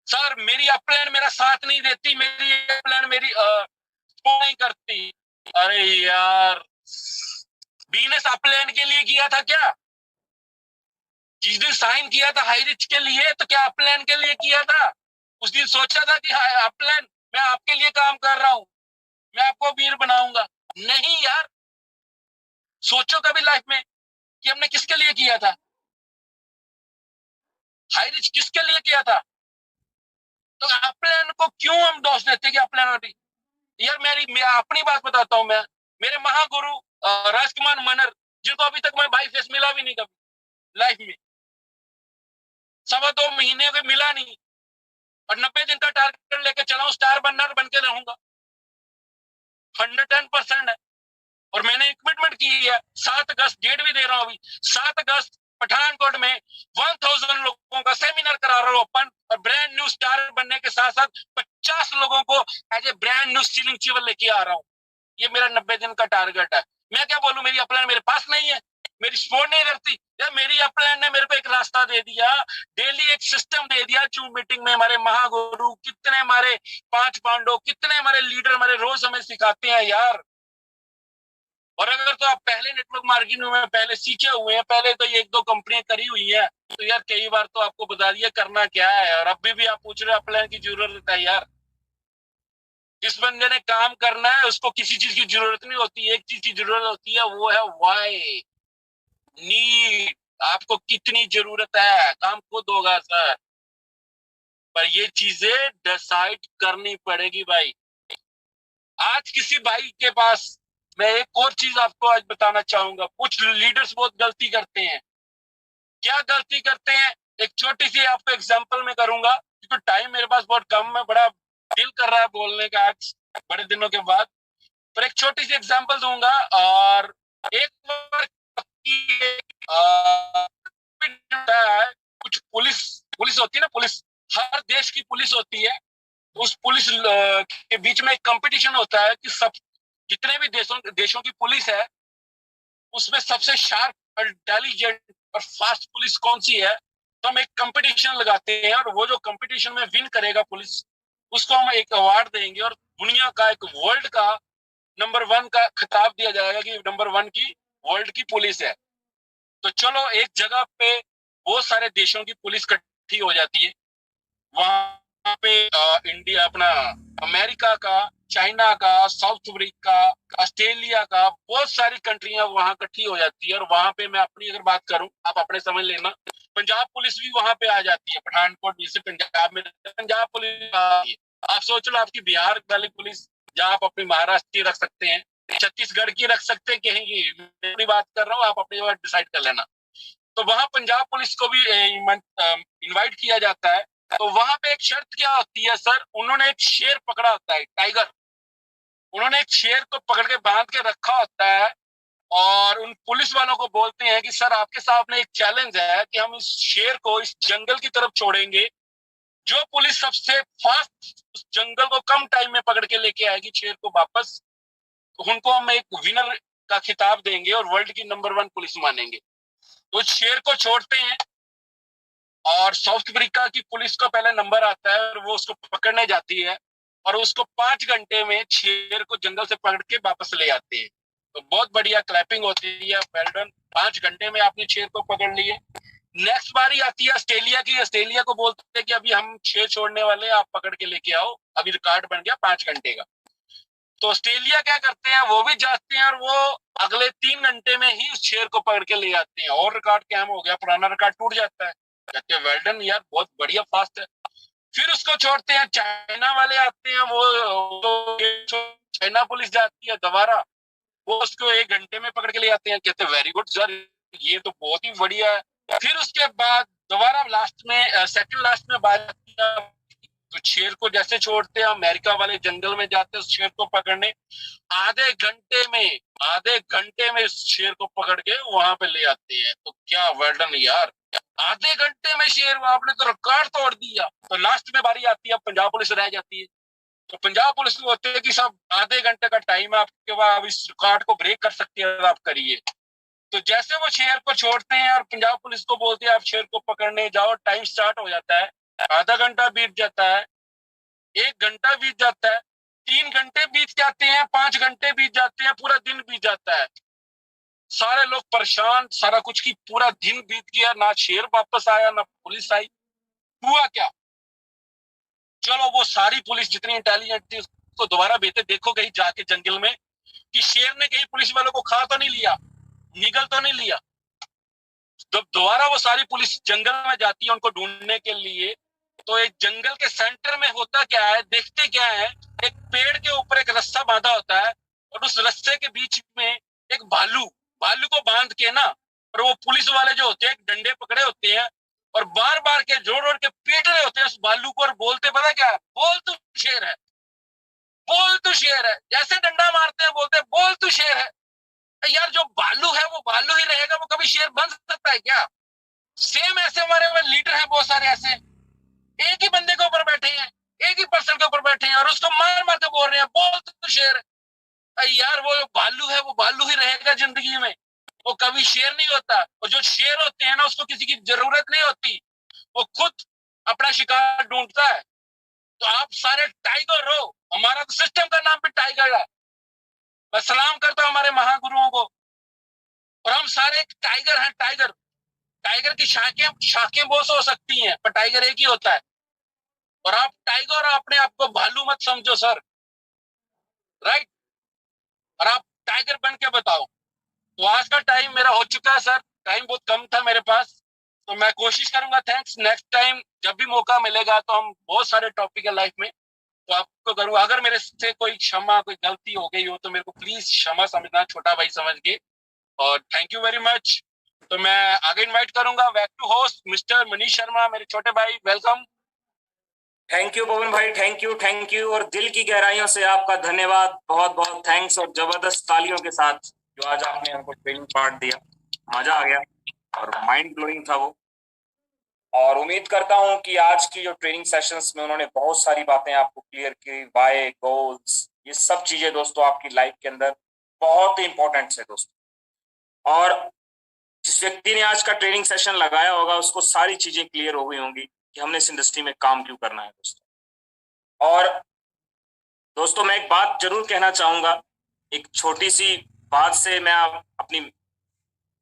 सर मेरी अपलाइन मेरा साथ नहीं देती, मेरी अपलाइन मेरी नहीं करती। अरे यार, बिजनेस अपलाइन के लिए किया था क्या? जिस दिन साइन किया था हाई रिच के लिए, तो क्या अपलाइन के लिए किया था? उस दिन सोचा था कि अपलाइन मैं आपके लिए काम कर रहा हूं, मैं आपको वीर बनाऊंगा? नहीं यार, सोचो कभी लाइफ में कि हमने किसके लिए किया था, हाई रिच किसके लिए किया था? तो अपलाइन को क्यों हम दोष देते कि अपलाइन होती? यार मैं अपनी बात बताता हूँ। मैं मेरे महागुरु राजकुमार मनर, जिनको अभी तक मैं बाई फेस मिला भी नहीं कभी लाइफ में, 2.25 महीने के मिला नहीं, और 90 दिन का टारगेट लेके चला हूँ, स्टार बनर बन के रहूंगा, 110% है। और मैंने कमिटमेंट की है, 7 अगस्त डेट भी दे रहा हूँ अभी, 7 अगस्त पठानकोट में 1000 लोगों का सेमिनार करा रहा हूँ ओपन, और ब्रांड न्यू स्टार बनने के साथ साथ 50 लोगों को as a brand new ceiling achiever लेके आ रहा हूँ। ये मेरा 90 दिन का टारगेट है। मैं क्या बोलूं, मेरी अपलाइन मेरे पास नहीं है, मेरी सपोर्ट नहीं करती यार। मेरी अपलाइन ने मेरे को एक रास्ता दे दिया, डेली एक सिस्टम दे दिया। जूम मीटिंग में हमारे महागुरु कितने, हमारे 5 पांडव कितने, हमारे लीडर हमारे रोज हमें सिखाते हैं यार। और अगर तो आप पहले नेटवर्क मार्केटिंग में पहले सीखे हुए हैं, पहले तो ये 1-2 कंपनियां करी हुई है, तो यार कई बार तो आपको बता दिया करना क्या है। और अभी भी आप पूछ रहे हो अपलाइन की जरूरत है यार। जिस बंदे ने काम करना है उसको किसी चीज की जरूरत नहीं होती, एक चीज की जरूरत होती है, वो है वाई, नीड। आपको कितनी जरूरत है, काम खुद होगा सर, पर ये चीजें डिसाइड करनी पड़ेगी भाई। आज किसी भाई के पास, मैं एक और चीज आपको आज बताना चाहूंगा, कुछ लीडर्स बहुत गलती करते हैं। क्या गलती करते हैं, एक छोटी सी आपको एग्जांपल में करूंगा, क्योंकि टाइम मेरे पास बहुत कम है, बड़ा दिल कर रहा है बोलने का आज बड़े दिनों के बाद। पर एक छोटी सी एग्जांपल दूंगा। और एक बार कुछ पुलिस पुलिस होती है ना, पुलिस हर देश की पुलिस होती है, उस पुलिस के बीच में एक कंपटीशन होता है कि सब जितने भी देशों की पुलिस है, उसमें सबसे शार्प और इंटेलिजेंट और फास्ट पुलिस कौन सी है। तो हम एक कंपटीशन लगाते हैं, और वो जो कंपटीशन में विन करेगा पुलिस, उसको हम एक अवार्ड देंगे, और दुनिया का, एक वर्ल्ड का नंबर 1 का खिताब दिया जाएगा कि नंबर 1 की वर्ल्ड की पुलिस है। तो चलो एक जगह पे बहुत सारे देशों की पुलिस इकट्ठी हो जाती है, वहां पे इंडिया, अपना अमेरिका का, चाइना का, साउथ अफ्रीका, ऑस्ट्रेलिया का, बहुत सारी कंट्रियां वहां इकट्ठी हो जाती है। और वहां पे मैं अपनी अगर बात करूं, आप अपने समझ लेना, पंजाब पुलिस भी वहां पे आ जाती है, पठानकोट जैसे पंजाब में पंजाब पुलिस आ रही है। आप सोच लो, आपकी बिहार वाली पुलिस, जहाँ आप अपनी महाराष्ट्र की रख सकते हैं, छत्तीसगढ़ की रख सकते कहीं की, मैं बात कर रहा हूँ, आप अपनी बात डिसाइड कर लेना। तो वहां पंजाब पुलिस को भी इनवाइट किया जाता है। तो वहां पे एक शर्त क्या होती है सर, उन्होंने एक शेर पकड़ा होता है, टाइगर। उन्होंने एक शेर को पकड़ के बांध के रखा होता है और उन पुलिस वालों को बोलते हैं कि सर आपके सामने एक चैलेंज है कि हम इस शेर को इस जंगल की तरफ छोड़ेंगे, जो पुलिस सबसे फास्ट उस जंगल को कम टाइम में पकड़ के लेके आएगी शेर को वापस, तो उनको हम एक विनर का खिताब देंगे और वर्ल्ड की नंबर 1 पुलिस मानेंगे। तो उस शेर को छोड़ते हैं और साउथ अफ्रीका की पुलिस को पहले नंबर आता है और वो उसको पकड़ने जाती है और उसको 5 घंटे में शेर को जंगल से पकड़ के वापस ले आते हैं। तो बहुत बढ़िया क्लैपिंग होती है, वेल डन, 5 घंटे में आपने शेर को पकड़ लिए। नेक्स्ट बारी आती है ऑस्ट्रेलिया की। ऑस्ट्रेलिया को बोलते हैं कि अभी हम शेर छोड़ने वाले हैं, आप पकड़ के लेके आओ, अभी रिकॉर्ड बन गया 5 घंटे का। तो ऑस्ट्रेलिया क्या करते हैं, वो भी जाते हैं और वो अगले 3 घंटे में ही उस शेर को पकड़ के ले आते हैं और रिकॉर्ड क्या हो गया, पुराना रिकॉर्ड टूट जाता है। कहते हैं वेल डन यार, बहुत बढ़िया, फास्ट है। फिर उसको छोड़ते हैं, चाइना वाले आते हैं, वो चाइना पुलिस जाती है दोबारा, वो उसको 1 घंटे में पकड़ के ले आते हैं। कहते हैं वेरी गुड सर, ये तो बहुत ही बढ़िया है। फिर उसके बाद दोबारा लास्ट में सेकंड लास्ट में बात, तो शेर को जैसे छोड़ते हैं, अमेरिका वाले जंगल में जाते हैं उस शेर को पकड़ने, आधे घंटे में इस शेर को पकड़ के वहां पे ले आते हैं। तो क्या वेल डन यार, आधे घंटे में शेर, आपने तो रिकॉर्ड तोड़ दिया। तो लास्ट में बारी आती है, पंजाब पुलिस रह जाती है। तो पंजाब पुलिस को होते है कि साहब आधे घंटे का टाइम है आपके पास, आप इस रिकॉर्ड को ब्रेक कर सकते हैं, आप करिए। तो जैसे वो शेर को छोड़ते हैं और पंजाब पुलिस को बोलते हैं आप शेर को पकड़ने जाओ, टाइम स्टार्ट हो जाता है। आधा घंटा बीत जाता है, 1 घंटा बीत जाता है, 3 घंटे बीत जाते हैं, 5 घंटे बीत जाते हैं, पूरा दिन बीत जाता है। सारे लोग परेशान, सारा कुछ की पूरा दिन बीत गया, ना शेर वापस आया ना पुलिस आई। हुआ क्या, चलो वो सारी पुलिस जितनी इंटेलिजेंट थी उसको दोबारा भेजते, देखो कहीं जाके जंगल में कि शेर ने कहीं पुलिस वालों को खा तो नहीं लिया, निगल तो नहीं लिया। जब दोबारा वो सारी पुलिस जंगल में जाती है उनको ढूंढने के लिए, तो एक जंगल के सेंटर में होता क्या है, देखते क्या है, एक पेड़ के ऊपर एक रस्सा बांधा होता है और उस रस्से के बीच में एक भालू को बांध के ना, और वो पुलिस वाले जो होते हैं डंडे पकड़े होते हैं और बार बार के जोड़ जोड़ के पीट रहे होते हैं उस भालू को और बोलते पता क्या है, बोल तू शेर है, बोल तू शेर है। जैसे डंडा मारते हैं बोलते हैं बोल तू शेर है। यार जो भालू है वो भालू ही रहेगा, वो कभी शेर बन सकता है क्या? सेम ऐसे हमारे लीडर हैं बहुत सारे ऐसे, एक ही बंदे के ऊपर बैठे हैं, एक ही पर्सन के ऊपर बैठे हैं और उसको मार मार के बोल रहे हैं बोल तू शेर है। यार वो भालू है वो भालू ही रहेगा जिंदगी में, वो कभी शेर नहीं होता। और जो शेर होते हैं ना उसको किसी की जरूरत नहीं होती, वो खुद अपना शिकार ढूंढता है। तो आप सारे टाइगर हो, हमारा तो सिस्टम का नाम भी टाइगर है। मैं सलाम करता हूं हमारे महागुरुओं को, और हम सारे एक टाइगर हैं, टाइगर। टाइगर की शाखें बहुत हो सकती हैं पर टाइगर एक ही होता है। और आप टाइगर अपने आप को भालू मत समझो सर, राइट? और आप टाइगर बन के बताओ। तो आज का टाइम मेरा हो चुका है सर, टाइम बहुत कम था मेरे पास, तो मैं कोशिश करूंगा, थैंक्स, नेक्स्ट टाइम जब भी मौका मिलेगा तो हम बहुत सारे टॉपिक है लाइफ में तो आपको करूंगा। अगर मेरे से कोई गलती हो गई हो तो मेरे को प्लीज क्षमा समझना, छोटा भाई समझ के। और थैंक यू वेरी मच। तो मैं आगे इनवाइट करूंगा back to host mister Manish Sharma, मेरे छोटे भाई, वेलकम। थैंक यू पवन भाई, थैंक यू और दिल की गहराइयों से आपका धन्यवाद, बहुत बहुत थैंक्स। और जबरदस्त तालियों के साथ जो आज आपने हमको ट्रेनिंग पार्ट दिया, मजा आ गया और माइंड ब्लोइंग था वो। और उम्मीद करता हूं कि आज की जो ट्रेनिंग सेशंस में उन्होंने बहुत सारी बातें आपको क्लियर की, वाई, गोल्स, ये सब चीजें दोस्तों आपकी लाइफ के अंदर बहुत ही इंपॉर्टेंट है दोस्तों। और जिस व्यक्ति ने आज का ट्रेनिंग सेशन लगाया होगा उसको सारी चीजें क्लियर हो गई होंगी कि हमने इस इंडस्ट्री में काम क्यों करना है दोस्तों। और दोस्तों मैं एक बात जरूर कहना चाहूंगा, एक छोटी सी बात से मैं अपनी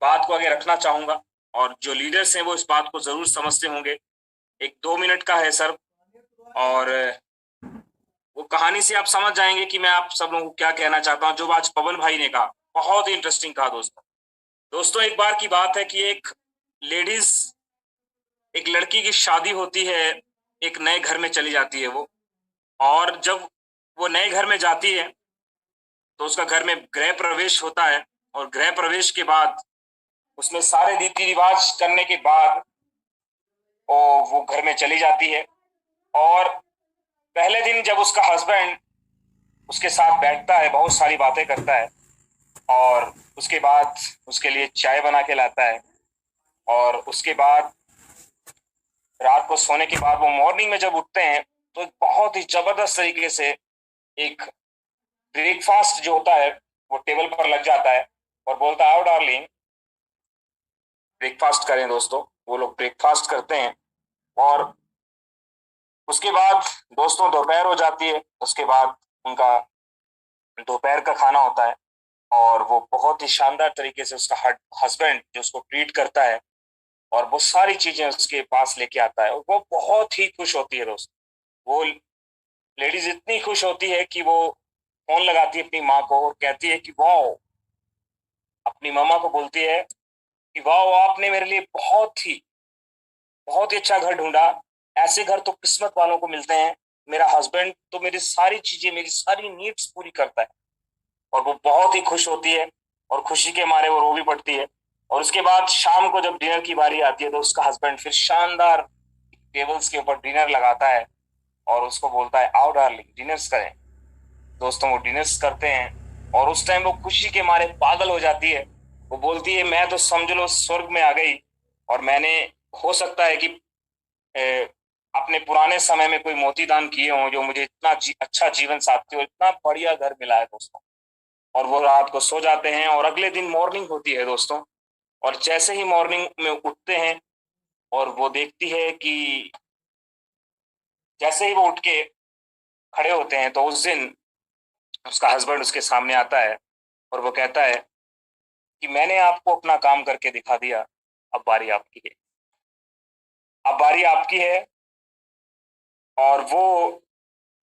बात को आगे रखना चाहूंगा और जो लीडर्स हैं वो इस बात को जरूर समझते होंगे। एक 2 मिनट का है सर, और वो कहानी से आप समझ जाएंगे कि मैं आप सब लोगों को क्या कहना चाहता हूँ। जो आज पवन भाई ने कहा बहुत ही इंटरेस्टिंग कहा दोस्तों। एक बार की बात है कि एक लेडीज, एक लड़की की शादी होती है, एक नए घर में चली जाती है वो। और जब वो नए घर में जाती है तो उसका घर में गृह प्रवेश होता है, और गृह प्रवेश के बाद उसमें सारे रीति रिवाज करने के बाद वो घर में चली जाती है। और पहले दिन जब उसका हस्बैंड उसके साथ बैठता है, बहुत सारी बातें करता है, और उसके बाद उसके लिए चाय बना के लाता है, और उसके बाद रात को सोने के बाद वो मॉर्निंग में जब उठते हैं तो एक बहुत ही जबरदस्त तरीके से एक ब्रेकफास्ट जो होता है वो टेबल पर लग जाता है, और बोलता है, आओ डार्लिंग ब्रेकफास्ट करें। दोस्तों वो लोग ब्रेकफास्ट करते हैं, और उसके बाद दोस्तों दोपहर हो जाती है। उसके बाद उनका दोपहर का खाना होता है, और वो बहुत ही शानदार तरीके से उसका हस्बैंड जो उसको ट्रीट करता है और वो सारी चीजें उसके पास लेके आता है, और वो बहुत ही खुश होती है। दोस्त वो लेडीज इतनी खुश होती है कि वो फोन लगाती है अपनी माँ को और कहती है कि वाह, अपनी मामा को बोलती है कि वाह, आपने मेरे लिए बहुत ही अच्छा घर ढूंढा। ऐसे घर तो किस्मत वालों को मिलते हैं। मेरा हस्बैंड तो मेरी सारी चीजें, मेरी सारी नीड्स पूरी करता है। और वो बहुत ही खुश होती है, और खुशी के मारे वो रो भी पड़ती है। और उसके बाद शाम को जब डिनर की बारी आती है तो उसका हस्बैंड फिर शानदार टेबल्स के ऊपर डिनर लगाता है, और उसको बोलता है, आओ डार्लिंग डिनर्स करें। दोस्तों वो डिनर्स करते हैं, और उस टाइम वो खुशी के मारे पागल हो जाती है। वो बोलती है, मैं तो समझ लो स्वर्ग में आ गई, और मैंने हो सकता है कि अपने पुराने समय में कोई मोती दान किए हों, जो मुझे इतना अच्छा जीवन साथी और इतना बढ़िया घर मिला है दोस्तों। और वो रात को सो जाते हैं, और अगले दिन मॉर्निंग होती है दोस्तों। और जैसे ही मॉर्निंग में उठते हैं, और वो देखती है कि जैसे ही वो उठ के खड़े होते हैं तो उस दिन उसका हस्बैंड उसके सामने आता है, और वो कहता है कि मैंने आपको अपना काम करके दिखा दिया, अब बारी आपकी है, अब बारी आपकी है। और वो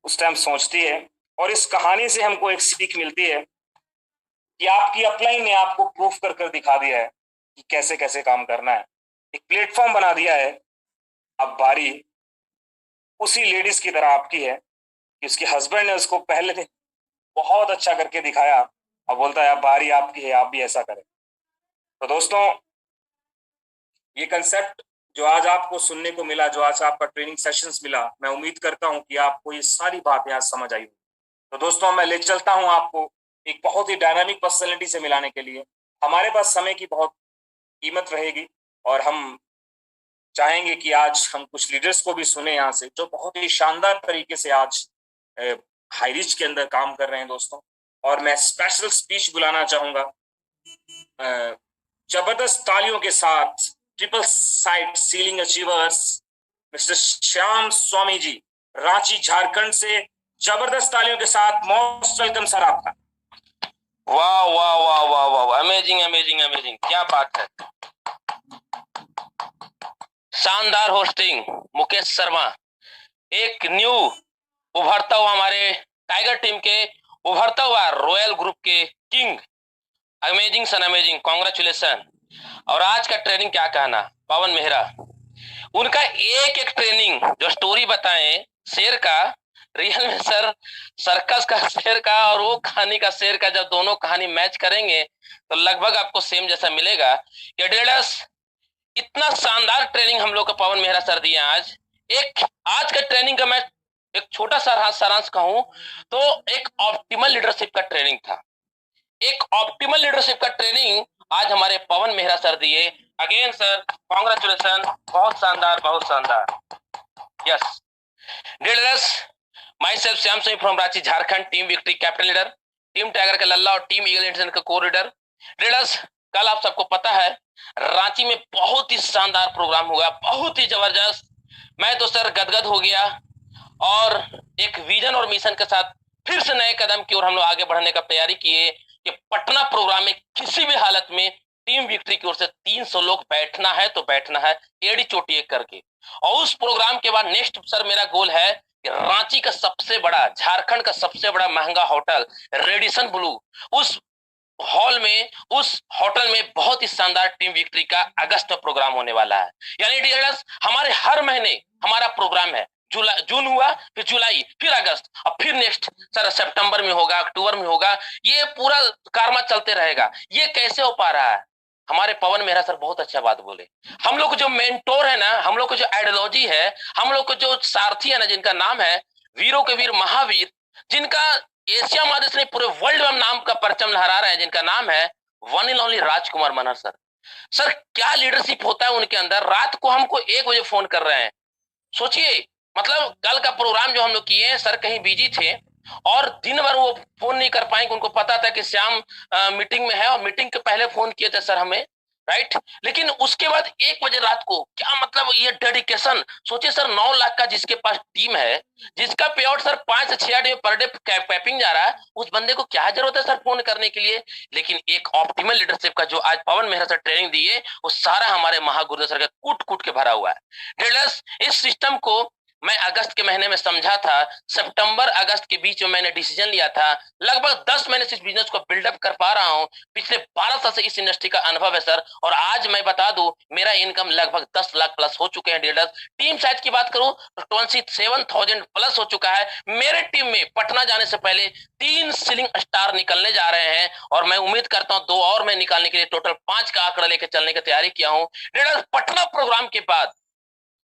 उस टाइम सोचती है, और इस कहानी से हमको एक सीख मिलती है कि आपकी अपलाइन ने आपको प्रूफ कर कर दिखा दिया है कि कैसे कैसे काम करना है, एक प्लेटफॉर्म बना दिया है। अब बारी उसी लेडीज की तरह आपकी है कि उसके हस्बैंड ने उसको पहले दिन बहुत अच्छा करके दिखाया, और बोलता है अब बारी आपकी है, आप भी ऐसा करें। तो दोस्तों ये कंसेप्ट जो आज आपको सुनने को मिला, जो आज आपका ट्रेनिंग सेशंस मिला, मैं उम्मीद करता हूं कि आपको ये सारी बातें आज समझ आई। तो दोस्तों मैं ले चलता हूं आपको एक बहुत ही डायनामिक पर्सनैलिटी से मिलाने के लिए। हमारे पास समय की बहुत कीमत रहेगी, और हम चाहेंगे कि आज हम कुछ लीडर्स को भी सुने यहाँ से, जो बहुत ही शानदार तरीके से आज हाई रिच के अंदर काम कर रहे हैं दोस्तों। और मैं स्पेशल स्पीच बुलाना चाहूंगा जबरदस्त तालियों के साथ triple site ceiling achievers mister Shyam Swami ji, Ranchi Jharkhand से। जबरदस्त तालियों के साथ मोस्ट वेलकम सर आपका। वाह वाह वाह वाह वाह, अमेजिंग अमेजिंग अमेजिंग, क्या बात है। शानदार होस्टिंग मुकेश शर्मा, एक न्यू उभरता हुआ हमारे टाइगर टीम के उभरता हुआ रॉयल ग्रुप के किंग। अमेजिंग सन अमेजिंग, कॉन्ग्रेचुलेशन। और आज का ट्रेनिंग क्या कहना, पवन मेहरा उनका एक एक ट्रेनिंग जो स्टोरी बताएं शेर का, रियल में सर सर्कस का शेर का और वो कहानी का शेर का, जब दोनों कहानी मैच करेंगे तो लगभग आपको सेम जैसा मिलेगा। एडिडास इतना शानदार ट्रेनिंग हम लोग का पवन मेहरा सर दिए आज। एक आज का ट्रेनिंग का मैं एक छोटा सा सारांश कहूं तो एक ऑप्टिमल लीडरशिप का ट्रेनिंग था। एक ऑप्टिमल लीडरशिप का ट्रेनिंग आज हमारे पवन मेहरा सर दिए। अगेन सर कॉन्ग्रेचुलेशन, बहुत शानदार बहुत शानदार। Yes leaders, my self Shyam Singh from Ranchi Jharkhand, team victory captain leader, team tiger का लल्ला और टीम ईगल इंटरनेशनल का को लीडर। लीडर्स कल आप सबको पता है रांची में बहुत ही शानदार प्रोग्राम हुआ, बहुत ही जबरदस्त। मैं तो सर गदगद हो गया, और एक विजन और मिशन के साथ फिर से नए कदम की ओर हम लोग आगे बढ़ने का तैयारी किए कि पटना प्रोग्राम में किसी भी हालत में टीम विक्ट्री की ओर से 300 लोग बैठना है तो बैठना है, एड़ी चोटी एक करके। और उस प्रोग्राम के बाद नेक्स्ट सर मेरा गोल है कि रांची का सबसे बड़ा, झारखंड का सबसे बड़ा महंगा होटल रेडिसन ब्लू, उस हॉल में, उस होटल में बहुत ही शानदार टीम विक्ट्री का अगस्त में प्रोग्राम होने वाला है। यानी डियर्स हमारे हर महीने हमारा प्रोग्राम है, जून हुआ, फिर जुलाई, फिर अगस्त, और फिर नेक्स्ट सर सितंबर में होगा, अक्टूबर में होगा, ये पूरा कारवा चलते रहेगा। ये कैसे हो पा रहा है? हमारे पवन मेहरा सर बहुत अच्छा बात बोले। हम लोग को जो मेंटोर है ना, हम लोग को जो आइडियोलॉजी है, हम लोग को जो सारथी है ना, जिनका नाम है वीरों के वीर महावीर, जिनका एशिया महादेश ने पूरे वर्ल्ड में नाम का परचम लहरा रहे हैं, जिनका नाम है one and only Rajkumar Manhar sir. Sir क्या लीडरशिप होता है उनके अंदर। रात को हमको 1 बजे फोन कर रहे हैं, सोचिए। मतलब कल का प्रोग्राम जो हम लोग किए हैं, सर कहीं बिजी थे और दिन भर वो फोन नहीं कर पाएंगे। उनको पता था कि श्याम मीटिंग में है, और मीटिंग के पहले फोन किए थे सर हमें, राइट। लेकिन उसके बाद 1 बजे रात को, क्या मतलब ये डेडिकेशन। सोचिए सर, 9 लाख का जिसके पास टीम है, जिसका पे आउट सर 5 से 6 आदमी पर डे पैपिंग जा रहा है, उस बंदे को क्या जरूरत है सर फोन करने के लिए। लेकिन एक ऑप्टिमल लीडरशिप का जो आज पवन मेहरा सर ट्रेनिंग दिए, वो सारा हमारे महागुरुदेव सर का कूट कूट के भरा हुआ है। डीलर्स, इस सिस्टम को मैं अगस्त के महीने में समझा था, सितंबर अगस्त के बीच में मैंने डिसीजन लिया था। लगभग 10 महीने से इस बिजनेस को बिल्डअप कर पा रहा हूं। पिछले 12 साल से इस इंडस्ट्री का अनुभव है सर, और आज मैं बता दूं मेरा इनकम लगभग 10 लाख प्लस हो चुके हैं डीलर्स। टीम साइज की बात करूं तो 27,000 प्लस हो चुका है। मेरे टीम में पटना जाने से पहले 3 सीलिंग स्टार निकलने जा रहे हैं, और मैं उम्मीद करता हूं 2 और मैं निकालने के लिए टोटल 5 का आंकड़ा लेकर चलने की तैयारी किया हूं। डीलर्स, पटना प्रोग्राम के बाद,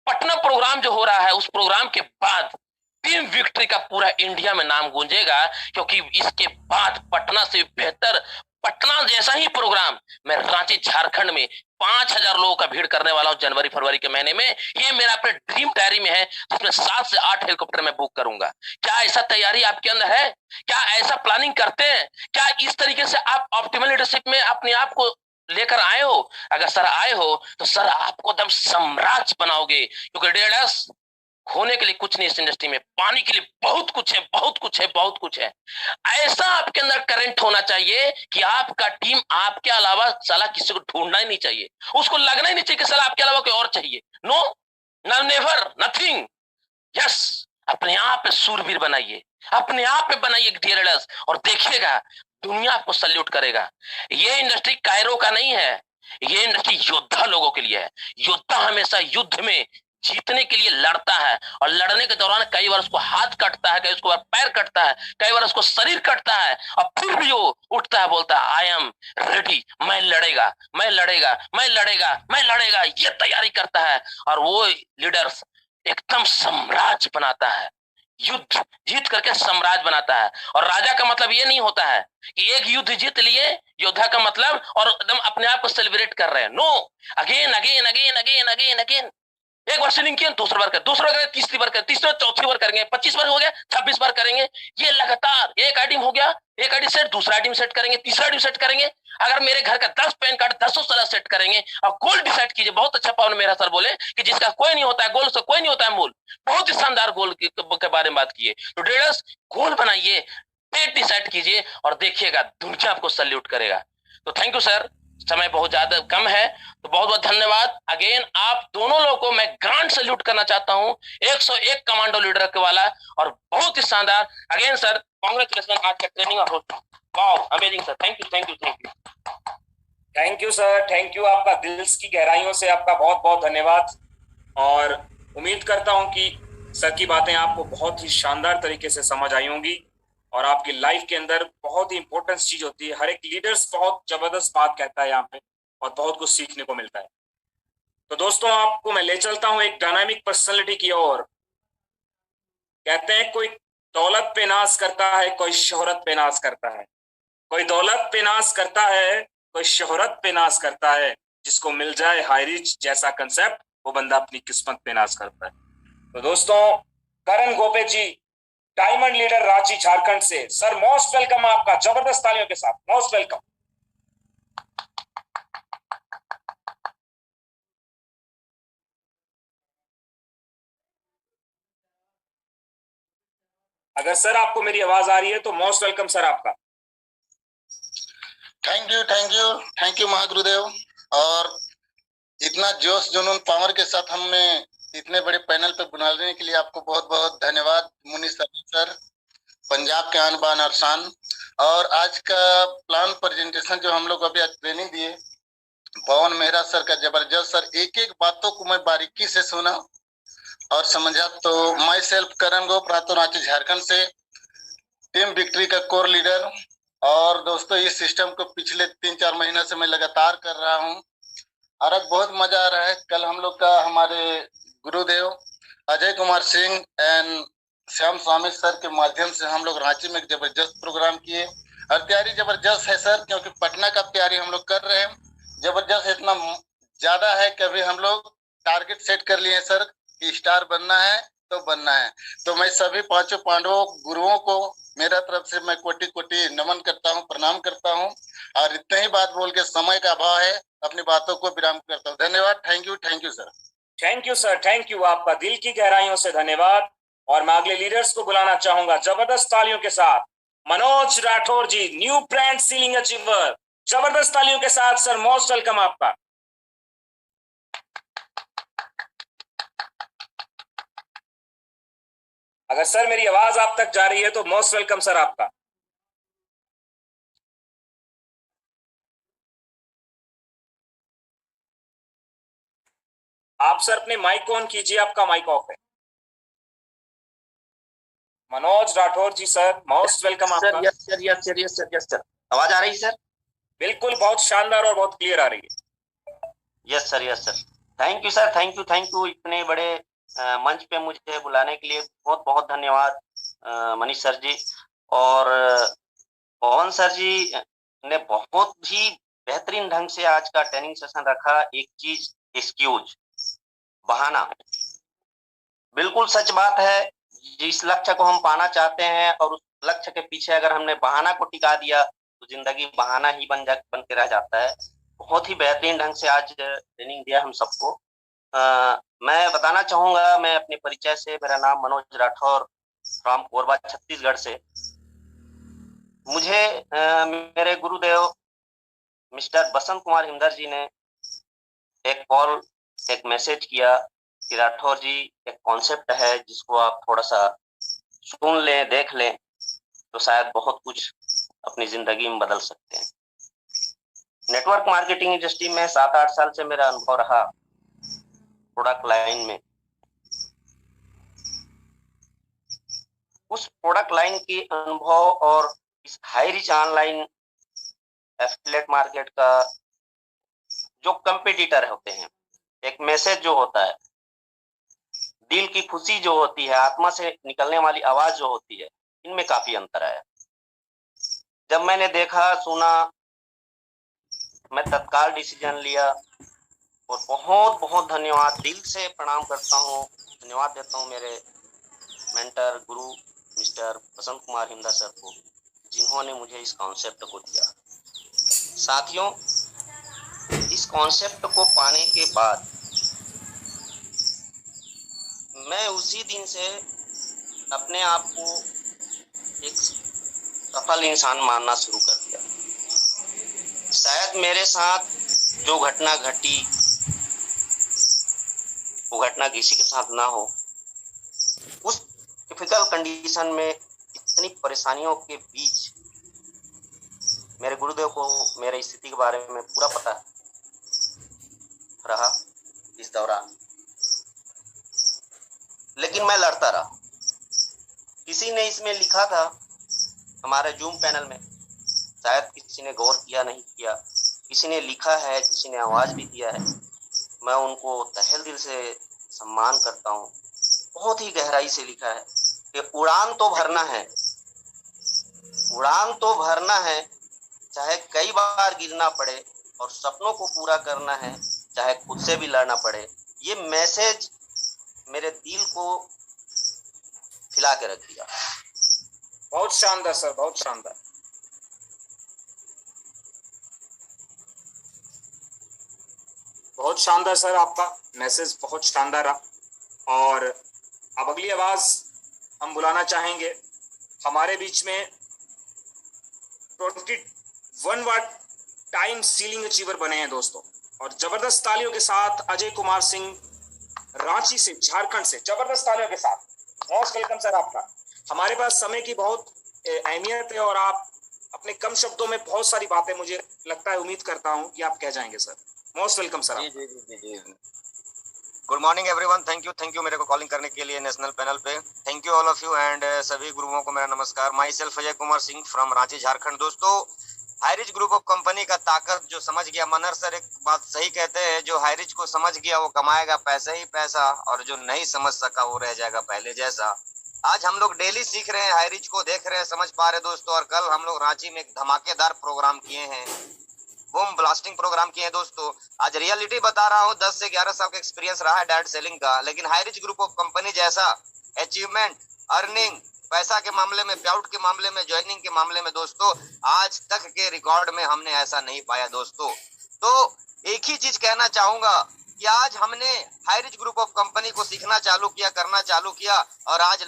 पटना प्रोग्राम जो हो रहा है, उस प्रोग्राम के बाद टीम विक्ट्री का पूरा इंडिया में नाम गूंजेगा, क्योंकि इसके बाद पटना से बेहतर, पटना जैसा ही प्रोग्राम मैं रांची झारखंड में 5,000 लोगों का भीड़ करने वाला हूं जनवरी फरवरी के महीने में। ये मेरा अपने ड्रीम डायरी में है, जिसमें 7 से 8 हेलीकॉप्टर मैं बुक करूंगा। क्या ऐसा तैयारी आपके अंदर है? क्या ऐसा प्लानिंग करते हैं? क्या इस तरीके से आप ऑप्टिमल लीडरशिप में अपने आप को लेकर आए हो? अगर सर आए हो तो सर आपको एकदम सम्राट बनाओगे, क्योंकि डीलर्स, खोने के लिए कुछ नहीं इस इंडस्ट्री में, पाने के लिए बहुत कुछ है, बहुत कुछ है, बहुत कुछ है। ऐसा आपके अंदर करंट होना चाहिए कि आपका टीम आपके अलावा साला किसी को ढूंढना ही नहीं चाहिए, उसको लगना ही नहीं चाहिए कि साला आपके अलावा कोई और चाहिए। No, never, nothing. यस, अपने आप पे सूरवीर बनाइए, अपने आप पे बनाइए डीलर्स, और देखिएगा दुनिया आपको सल्यूट करेगा। ये इंडस्ट्री कायरो का नहीं है, ये इंडस्ट्री योद्धा लोगों के लिए है। योद्धा हमेशा युद्ध में जीतने के लिए लड़ता है, और लड़ने के दौरान कई बार उसको हाथ कटता है, कई उसको पैर कटता है, कई बार उसको शरीर कटता है, और फिर भी वो उठता है, बोलता है आई एम रेडी, मैं लड़ेगा, मैं लड़ेगा, मैं लड़ेगा, मैं लड़ेगा, ये तैयारी करता है। और वो लीडर्स एकदम साम्राज्य बनाता है, युद्ध जीत करके साम्राज्य बनाता है। और राजा का मतलब ये नहीं होता है कि एक युद्ध जीत लिए, योद्धा का मतलब और एकदम अपने आप को सेलिब्रेट कर रहे हैं। No, again again again again again again, एक बार सीलिंग किया, दूसरा बार कर, दूसरा बार, तीसरी बार कर, तीसरा चौथी बार करेंगे, 25 बार हो गया, 26 बार करेंगे। ये लगातार एक आइटम हो गया, एक आइटम सेट, दूसरा आइटम सेट करेंगे, तीसरा आइटम सेट करेंगे। अगर मेरे घर का 10 पैन कार्ड 10 साल सेट करेंगे, और गोल डिसाइड कीजिए। बहुत अच्छा पवन मेहरा सर बोले कि जिसका कोई नहीं होता है गोल, उसका कोई नहीं होता है मूल। बहुत ही शानदार गोल के बारे में बात किए। तो ट्रेडर्स, गोल बनाइए, डेट डिसाइड कीजिए, और देखिएगा दुनिया आपको सल्यूट करेगा। तो थैंक यू सर, समय बहुत ज्यादा कम है, तो बहुत बहुत धन्यवाद। अगेन आप दोनों लोगों को मैं ग्रांड सल्यूट करना चाहता हूं, 101 कमांडो लीडर के वाला, और बहुत ही शानदार। अगेन सर, कांग्रेचुलेशन आज का ट्रेनिंग और wow, amazing sir, thank you thank you thank you. Thank you sir, thank you. आपका दिल की गहराइयों से आपका बहुत बहुत धन्यवाद, और उम्मीद करता हूं कि सर की बातें आपको बहुत ही शानदार तरीके से समझ आई होंगी, और आपकी लाइफ के अंदर बहुत ही इंपॉर्टेंट चीज होती है। हर एक लीडर्स बहुत जबरदस्त बात कहता है यहाँ पे, और बहुत कुछ सीखने को मिलता है। तो दोस्तों, आपको मैं ले चलता हूं एक डायनामिक पर्सनालिटी की ओर। कहते हैं कोई दौलत पे नाज करता है, कोई शोहरत पे नाज करता है। कोई दौलत पे नाज करता है, कोई शोहरत पे नाज करता है। जिसको मिल जाए हाई रिच जैसा कंसेप्ट, वो बंदा अपनी किस्मत पे नाज करता है। तो दोस्तों, करण गोपे जी, डायमंड लीडर रांची झारखंड से, सर मोस्ट वेलकम आपका, जबरदस्त तालियों के साथ मोस्ट वेलकम। अगर सर आपको मेरी आवाज आ रही है तो मोस्ट वेलकम सर आपका। Thank you thank you thank you महागुरुदेव। और इतना जोश जुनून पावर के साथ हमें इतने बड़े पैनल पे बुलाने के लिए आपको बहुत बहुत धन्यवाद मुनीष सर, पंजाब के आन बान और शान। और आज का प्लान प्रेजेंटेशन जो हम लोग अभी आज ट्रेनिंग दिए पवन मेहरा सर का, जबरदस्त सर। एक एक बातों को मैं बारीकी से सुना, और समझा तो माई सेल्फ करण गो, प्रातो रांची झारखंड से, टीम विक्ट्री का कोर लीडर। और दोस्तों इस सिस्टम को पिछले 3-4 महीने से मैं लगातार कर रहा हूँ और अब बहुत मजा आ रहा है। कल हम लोग का हमारे गुरुदेव Ajay Kumar Singh and Shyam Swami sir के माध्यम से हम लोग रांची में एक जबरदस्त प्रोग्राम किए और तैयारी जबरदस्त है सर, क्योंकि पटना का तैयारी हम लोग कर रहे हैं। जबरदस्त इतना ज्यादा है कि अभी हम लोग टारगेट सेट कर लिए हैं सर कि स्टार बनना है तो बनना है। तो मैं सभी 5 पांडवों गुरुओं को मेरा तरफ से मैं कोटि कोटि नमन करता हूँ, प्रणाम करता हूँ और इतने ही बात बोल के समय का अभाव है, अपनी बातों को विराम करता हूँ। धन्यवाद। Thank you sir. Thank you sir, thank you, आपका दिल की गहराइयों से धन्यवाद। और मैं अगले लीडर्स को बुलाना चाहूंगा जबरदस्त तालियों के साथ। मनोज राठौर जी, न्यू ब्रांड सीलिंग अचीवर, जबरदस्त तालियों के साथ सर, मोस्ट वेलकम आपका। अगर सर मेरी आवाज आप तक जा रही है तो मोस्ट वेलकम सर आपका। आप सर अपने माइक ऑन कीजिए, आपका माइक ऑफ है। मनोज राठौर जी सर, मोस्ट वेलकम आपका। Yes sir. आवाज आ रही है सर? बिल्कुल, बहुत शानदार और बहुत क्लियर आ रही है। Yes sir. Thank you sir, thank you. इतने बड़े मंच पे मुझे बुलाने के लिए बहुत बहुत धन्यवाद मनीष सर जी। और पवन सर जी ने बहुत ही बेहतरीन ढंग से आज का ट्रेनिंग सेशन रखा। एक चीज, एक्सक्यूज, बहाना, बिल्कुल सच बात है। जिस लक्ष्य को हम पाना चाहते हैं और उस लक्ष्य के पीछे अगर हमने बहाना को टिका दिया तो जिंदगी बहाना ही बन के रह जाता है। बहुत ही बेहतरीन ढंग से आज ट्रेनिंग दिया हम सबको। मैं बताना चाहूंगा, मैं अपने परिचय से, मेरा नाम मनोज राठौर फ्रॉम कोरबा छत्तीसगढ़ से। मुझे मेरे गुरुदेव मिस्टर बसंत कुमार हिमदर जी ने एक मैसेज किया कि राठौर जी एक कॉन्सेप्ट है जिसको आप थोड़ा सा सुन लें, देख लें तो शायद बहुत कुछ अपनी जिंदगी में बदल सकते हैं। नेटवर्क मार्केटिंग इंडस्ट्री में 7-8 साल से मेरा अनुभव रहा, प्रोडक्ट लाइन में। उस प्रोडक्ट लाइन के अनुभव और इस high rich online affiliate market का जो कंपटीटर होते हैं, एक मैसेज जो होता है, दिल की खुशी जो होती है, आत्मा से निकलने वाली आवाज जो होती है, इनमें काफी अंतर आया। जब मैंने देखा, सुना, मैं तत्काल डिसीजन लिया और बहुत बहुत धन्यवाद, दिल से प्रणाम करता हूँ, धन्यवाद देता हूँ मेरे मेंटर गुरु मिस्टर बसंत कुमार हिमदर सर को, जिन्होंने मुझे इस कॉन्सेप्ट को दिया। साथियों, इस कॉन्सेप्ट को पाने के बाद मैं उसी दिन से अपने आप को एक सफल इंसान मानना शुरू कर दिया। शायद मेरे साथ जो घटना घटी वो घटना किसी के साथ ना हो। उस डिफिकल्ट कंडीशन में, इतनी परेशानियों के बीच, मेरे गुरुदेव को मेरी स्थिति के बारे में पूरा पता रहा इस दौरान, लेकिन मैं लड़ता रहा। किसी ने इसमें लिखा था हमारे जूम पैनल में, शायद किसी ने गौर किया नहीं किया, किसी ने लिखा है, किसी ने आवाज भी दिया है। मैं उनको तहे दिल से सम्मान करता हूँ। बहुत ही गहराई से लिखा है कि उड़ान तो भरना है, उड़ान तो भरना है, चाहे कई बार गिरना पड़े, और सपनों को पूरा करना है, चाहे खुद से भी लड़ना पड़े। ये मैसेज मेरे दिल को खिला के रख दिया। बहुत शानदार सर, बहुत शानदार। बहुत शानदार सर, आपका मैसेज बहुत शानदार रहा। और अब अगली आवाज हम बुलाना चाहेंगे। हमारे बीच में 21 वाट टाइम सीलिंग अचीवर बने हैं दोस्तों, और जबरदस्त तालियों के साथ अजय कुमार सिंह रांची से, झारखंड से, जबरदस्त तालियों के साथ मोस्ट वेलकम सर आपका। हमारे पास समय की बहुत अहमियत है और आप अपने कम शब्दों में बहुत सारी बातें, मुझे लगता है, उम्मीद करता हूं कि आप कह जाएंगे सर। Most welcome sir. जी। Good morning everyone, thank you मेरे को कॉलिंग करने के लिए नेशनल पैनल पे। Thank you all of you and सभी गुरुओं को मेरा नमस्कार। Myself Ajay Kumar Singh from Ranchi Jharkhand. दोस्तों, हाईरिच ग्रुप ऑफ कंपनी का ताकत जो समझ गया, मनहर सर एक बात सही कहते हैं, जो हाईरिच को समझ गया वो कमाएगा पैसा ही पैसा, और जो नहीं समझ सका वो रह जाएगा पहले जैसा। आज हम लोग डेली सीख रहे हैं, हाईरिच को देख रहे हैं, समझ पा रहे दोस्तों। और कल हम लोग रांची में एक धमाकेदार प्रोग्राम किए हैं, बूम ब्लास्टिंग प्रोग्राम किए दोस्तों। आज रियलिटी बता रहा हूँ, 10 से 11 साल का एक्सपीरियंस रहा है डायरेक्ट सेलिंग का, लेकिन हाईरिच ग्रुप ऑफ कंपनी जैसा अचीवमेंट, अर्निंग, पैसा के मामले में, पेआउट के मामले में, ज्वाइनिंग के मामले में दोस्तों आज तक के रिकॉर्ड में हमने ऐसा नहीं पाया दोस्तों। तो एक ही चीज कहना चाहूंगा कि आज हमने हाईरिच ग्रुप ऑफ कंपनी को सीखना चालू किया, करना चालू किया, और आज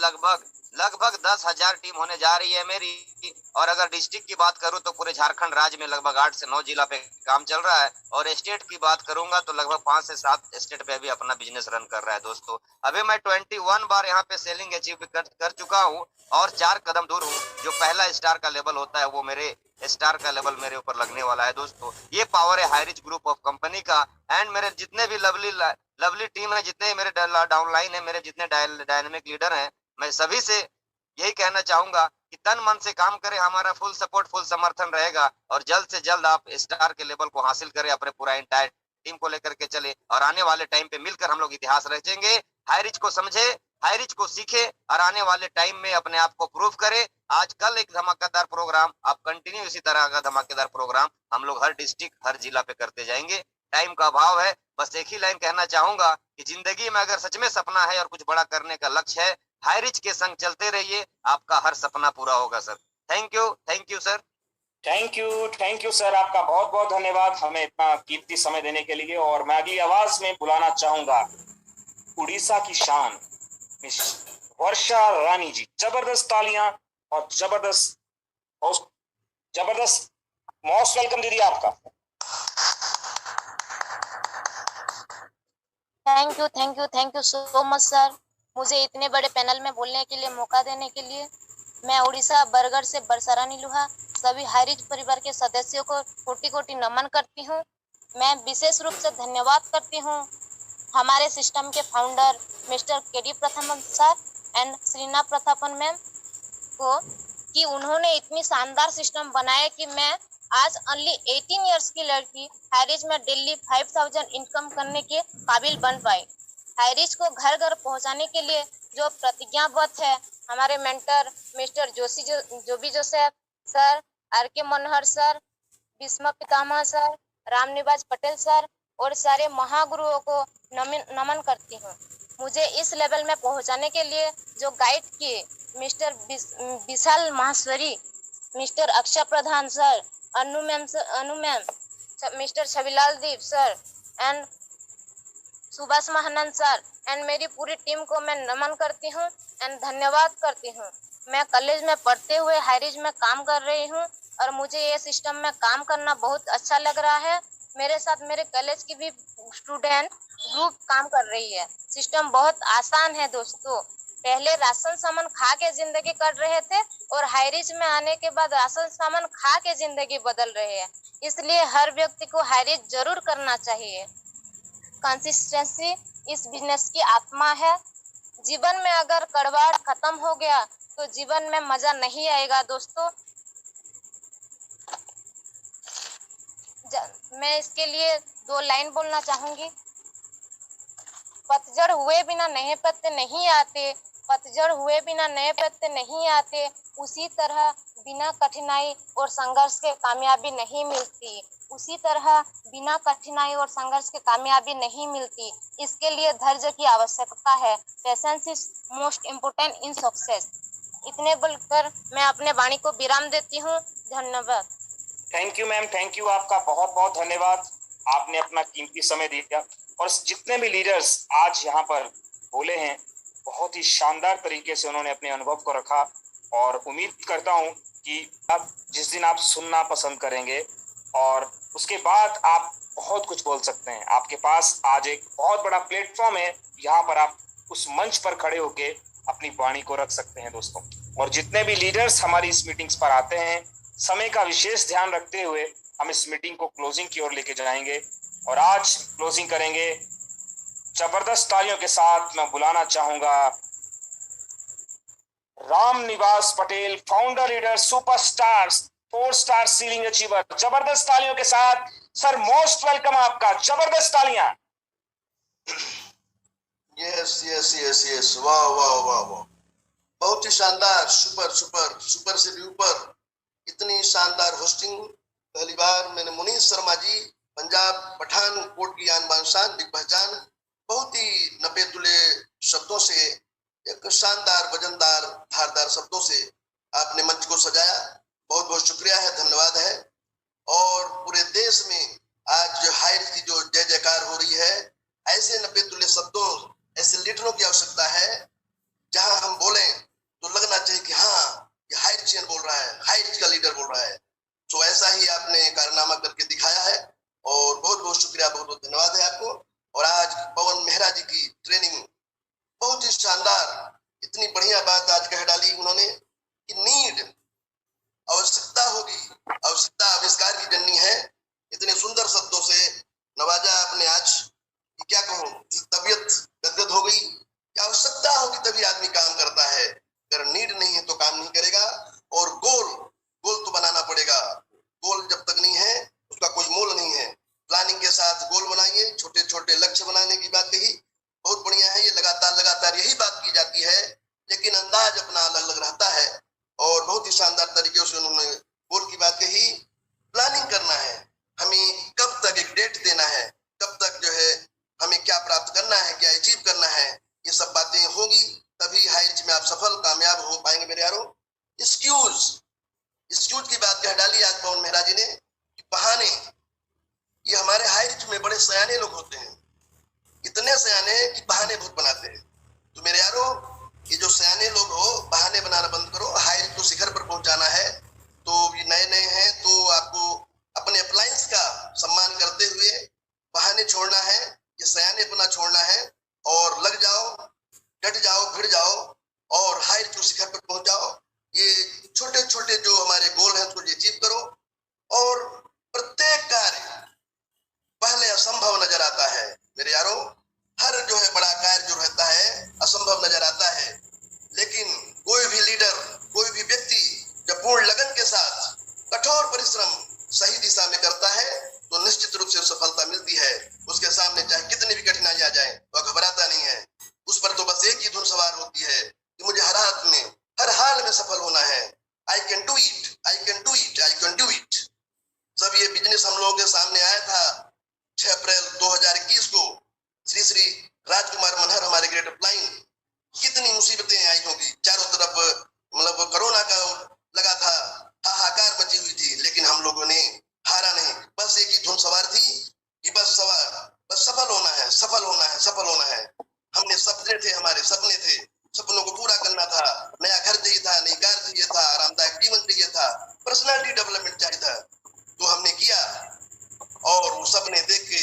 लगभग 10,000 टीम होने जा रही है मेरी। और अगर डिस्ट्रिक्ट की बात करूं तो पूरे झारखंड राज्य में लगभग 8 से 9 जिला पे काम चल रहा है, और स्टेट की बात करूंगा तो लगभग 5 से 7 स्टेट पे भी अपना बिजनेस रन कर रहा है दोस्तों। अभी मैं 21 बार यहाँ पे सेलिंग अचीव कर चुका हूँ, और 4 कदम दूर हूँ। जो पहला स्टार का लेवल होता है वो मेरे स्टार का लेवल मेरे ऊपर लगने वाला है दोस्तों। ये पावर है हाईरिच ग्रुप ऑफ कंपनी का। एंड मेरे जितने भी लवली टीम है, जितने मेरे डाउनलाइन है, मेरे जितने डायनेमिक लीडर हैं, मैं सभी से यही कहना चाहूंगा कि तन मन से काम करें, हमारा फुल सपोर्ट, फुल समर्थन रहेगा, और जल्द से जल्द आप स्टार के लेवल को हासिल करें, अपने पूरा इंटायर टीम को लेकर के चले, और आने वाले टाइम पे मिलकर हम लोग इतिहास रचेंगे। हाईरिच को समझे, हाईरिच को सीखे, और आने वाले टाइम में अपने आप को प्रूव करे। आज कल एक धमाकेदार प्रोग्राम, आप कंटिन्यू इसी तरह का धमाकेदार प्रोग्राम हम लोग हर डिस्ट्रिक्ट, हर जिला पे करते जाएंगे। टाइम का अभाव है, बस एक ही लाइन कहना चाहूंगा कि जिंदगी में अगर सच में सपना है और कुछ बड़ा करने का लक्ष्य है, हाईरिच के संग चलते रहिए, आपका हर सपना पूरा होगा sir. Thank you sir. Thank you sir, आपका बहुत बहुत धन्यवाद हमें इतना कीमती समय देने के लिए। और मैं अगली आवाज में बुलाना चाहूंगा उड़ीसा की शान मिस वर्षा रानी जी। जबरदस्त तालियां और जबरदस्त मोस्ट वेलकम दीदी आपका। Thank you so much sir, मुझे इतने बड़े पैनल में बोलने के लिए मौका देने के लिए। मैं उड़ीसा बरगढ़ से वर्षा रानी लुहा सभी हाईरिच परिवार के सदस्यों को कोटि कोटि नमन करती हूँ। मैं विशेष रूप से धन्यवाद करती हूँ हमारे सिस्टम के फाउंडर मिस्टर केडी प्रथम sir and Shreena Prathapan ma'am को, कि उन्होंने इतनी शानदार सिस्टम बनाया कि मैं आज ओनली 18 इयर्स की लड़की हाईरिच में डेली 5,000 इनकम करने के काबिल बन पाई। हाईरिच को घर घर पहुंचाने के लिए जो प्रतिज्ञाबद्ध है हमारे mentor mister Joseph sir, R K. Manohar sir, Bhishma Pitamah sir, Ramniwas Patel sir और सारे महागुरुओं को नमन करती हूँ। मुझे इस लेवल में पहुंचाने के लिए जो गाइड किए mister Vishal Maheshwari, mister Akshay Pradhan sir, Anu ma'am, mister Chhabilal Deep sir and Subhash Mahanand sir and मेरी पूरी टीम को मैं नमन करती हूँ एंड धन्यवाद करती हूँ। मैं कॉलेज में पढ़ते हुए हाईरिच में काम कर रही हूँ और मुझे ये सिस्टम में काम करना बहुत अच्छा लग रहा है। मेरे साथ मेरे कॉलेज की भी स्टूडेंट ग्रुप काम कर रही है। सिस्टम बहुत आसान है दोस्तों। पहले राशन सामान खा के जिंदगी कर रहे थे और हाईरिच में आने के बाद राशन सामान खा के जिंदगी बदल रहे हैं। इसलिए हर व्यक्ति को हाईरिच जरूर करना चाहिए। कंसिस्टेंसी इस बिजनेस की आत्मा है। जीवन में अगर कड़वाहट खत्म हो गया तो जीवन में मजा नहीं आएगा दोस्तों। मैं इसके लिए 2 लाइन बोलना चाहूंगी। पतझड़ हुए बिना नए पत्ते नहीं आते, पतझड़ हुए बिना नए पत्ते नहीं आते। उसी तरह बिना कठिनाई और संघर्ष के कामयाबी नहीं मिलती। उसी तरह बिना कठिनाई और संघर्ष के कामयाबी नहीं मिलती। इसके लिए धैर्य की आवश्यकता है। Patience is most important in success. इतने बोलकर मैं अपने वाणी को विराम देती हूँ। धन्यवाद। Thank you ma'am, thank you, आपका बहुत बहुत धन्यवाद। आपने अपना कीमती समय दिया और जितने भी लीडर्स आज यहाँ पर बोले हैं बहुत ही शानदार तरीके से उन्होंने अपने अनुभव को रखा। और उम्मीद करता हूँ कि अब जिस दिन आप सुनना पसंद करेंगे और उसके बाद आप बहुत कुछ बोल सकते हैं। आपके पास आज एक बहुत बड़ा प्लेटफॉर्म है, यहाँ पर आप उस मंच पर खड़े होके अपनी वाणी को रख सकते हैं दोस्तों। और जितने भी लीडर्स हमारी इस मीटिंग्स पर आते हैं, समय का विशेष ध्यान रखते हुए हम इस मीटिंग को क्लोजिंग की ओर लेके जाएंगे और आज क्लोजिंग करेंगे जबरदस्त तालियों के साथ मैं बुलाना चाहूंगा Ram Niwas Patel, founder leader, superstar, 4 star ceiling achiever. जबरदस्त तालियों के साथ सर, मोस्ट वेलकम आपका, जबरदस्त तालियां। यस यस यस यस, वाह वाह वाह वाह, बहुत ही शानदार, सुपर सुपर सुपर से भी ऊपर, इतनी शानदार होस्टिंग पहली बार मैंने। मुनीष शर्मा जी, पंजाब पठानकोट की आन बान शान, दिग पहचान, बहुत ही नब्बे तुले शब्दों से, एक शानदार वजनदार धारदार शब्दों से आपने मंच को सजाया। बहुत बहुत शुक्रिया है, धन्यवाद है। और पूरे देश में आज हायर की जो जय जयकार हो रही है, ऐसे 90 तुल्य शब्दों, ऐसे लीडरों की आवश्यकता है जहां हम बोलें तो लगना चाहिए कि हाँ, ये हायर चैन बोल रहा है, हायर का लीडर बोल रहा है। तो ऐसा ही आपने कारनामा करके दिखाया है और बहुत बहुत शुक्रिया, बहुत बहुत धन्यवाद है आपको। और आज पवन मेहरा जी की ट्रेनिंग बहुत ही शानदार, इतनी बढ़िया बात आज कह डाली उन्होंने कि नीड, आवश्यकता होगी, आवश्यकता आविष्कार की जननी है। इतने सुंदर शब्दों से नवाजा आपने आज, क्या कहूँ, तबीयत गदगद हो गई। आवश्यकता होगी तभी आदमी काम करता है, अगर नीड नहीं है तो काम नहीं करेगा। और गोल तो बनाना पड़ेगा, गोल जब तक नहीं है उसका कोई मोल नहीं है। प्लानिंग के साथ गोल बनाइए, छोटे छोटे लक्ष्य बनाने की बात कही, बहुत बढ़िया है। ये लगातार यही बात की जाती है, लेकिन अंदाज अपना अलग अलग रहता है। और बहुत ही शानदार तरीके से उन्होंने गोल की बात कही। प्लानिंग करना है, हमें कब तक एक डेट देना है, कब तक जो है हमें क्या प्राप्त करना है, क्या अचीव करना है, ये सब बातें होगी तभी हाइट में आप सफल कामयाब हो पाएंगे मेरे यारों। एक्सक्यूज की बात कह डाली आज पवन मेहरा जी ने, बहाने, ये हमारे हाइट में बड़े सयाने लोग होते हैं, इतने सयाने कि बहाने बहुत बनाते हैं। तो मेरे यारों, ये जो सयाने लोग हो, बहाने बनाना बंद करो। हाइट को शिखर पर पहुंचाना है तो ये नए हैं तो आपको अपने अप्लायंस का सम्मान करते हुए बहाने छोड़ना है, ये सयानेपना छोड़ना है और लग जाओ, डट जाओ, भिड़ जाओ और हाइट को शिखर पर पहुंचाओ। ये छोटे छोटे जो हमारे गोल हैं उसको अचीव करो। और प्रत्येक कार्य पहले असंभव नजर आता है मेरे यारों, हर जो है बड़ा कार्य जो रहता है असंभव नजर आता है, लेकिन कोई भी लीडर, कोई भी व्यक्ति जब पूर्ण लगन के साथ कठोर परिश्रम सही दिशा में करता है तो निश्चित रूप से सफलता मिलती है। उसके सामने चाहे कितनी भी कठिनाई आ जाए वह घबराता नहीं है, उस पर तो बस एक ही धुन सवार होती है कि मुझे हर हाथ में, हर हाल में सफल होना है। I can do it, I can do it, I can do it. जब ये बिजनेस हम लोगों के सामने आया था 6 अप्रैल 2021 को, श्री श्री राजकुमार मनहर हमारे ग्रेट अपलाइन, कितनी मुसीबतें आई होंगी, चारों तरफ मतलब कोरोना का लगा था, हाहाकार मची हुई थी, लेकिन हम लोगों ने हारा नहीं। बस एक ही धुन सवार थी कि बस सफल होना है, सफल होना है, सफल होना है। हमने सपने थे, हमारे सपने थे, सपनों को पूरा करना था। नया घर चाहिए था, नई कार चाहिए था, आरामदायक जीवन चाहिए था, पर्सनालिटी डेवलपमेंट चाहिए था, तो हमने किया। और वो सपने देख के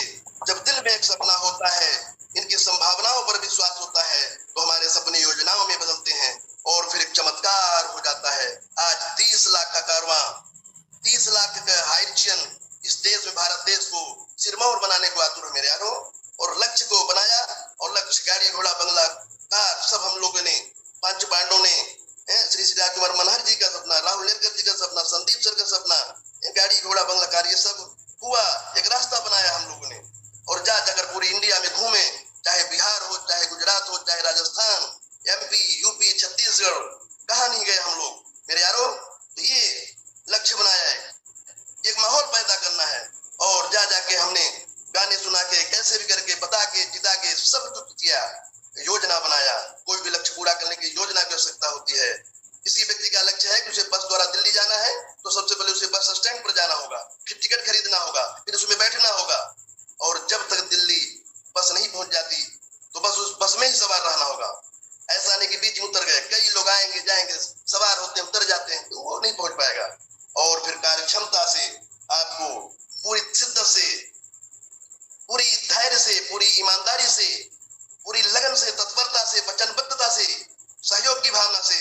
जब दिल में एक सपना होता है, इनकी संभावनाओं पर विश्वास होता है, तो हमारे सपने योजनाओं में बदलते हैं और फिर एक चमत्कार हो जाता है। आज 30 लाख का कारवां, 30 लाख का हाइचियन इस देश में, भारत देश को सिरमौर बनाने को आतुर है मेरे यारों। और लक्ष्य को बनाया, और लक्ष्य, गाड़ी घोड़ा बंगला कार सब हम लोगों ने, पंच पांडवों ने, श्री श्री राजकुमार मनहर जी का सपना, राहुल नेरकर जी का सपना, संदीप सर का सपना, गाड़ी घोड़ा बंगला कार, ये सब हुआ, एक रास्ता बनाया हम लोगों ने। और जाकर पूरी इंडिया में घूमे, चाहे बिहार हो, चाहे गुजरात हो, चाहे राजस्थान, MP, UP, छत्तीसगढ़, कहाँ नहीं गए हम लोग मेरे यारों। तो ये लक्ष्य बनाया है, एक माहौल पैदा करना है, और जाके हमने गाने सुना के, कैसे भी करके, बता के, जिता के, सब कुछ किया, योजना बनाया। कोई भी लक्ष्य पूरा करने की योजना की आवश्यकता होती है। किसी व्यक्ति का लक्ष्य है कि उसे बस द्वारा दिल्ली जाना है, तो सबसे पहले उसे बस स्टैंड पर जाना होगा, फिर टिकट खरीदना होगा, फिर उसमें बैठना होगा, और जब तक दिल्ली बस नहीं पहुंच जाती तो बस उस बस में ही सवार रहना होगा। ऐसा नहीं कि बीच में उतर गए, कई लोग आएंगे जाएंगे, सवार होते हैं, उतर जाते हैं, तो वो नहीं पहुंच पाएगा। और फिर कार्य क्षमता से आपको पूरी शिद्दत से, पूरी धैर्य से, पूरी ईमानदारी से, पूरी लगन से, तत्परता से, वचनबद्धता से, सहयोग की भावना से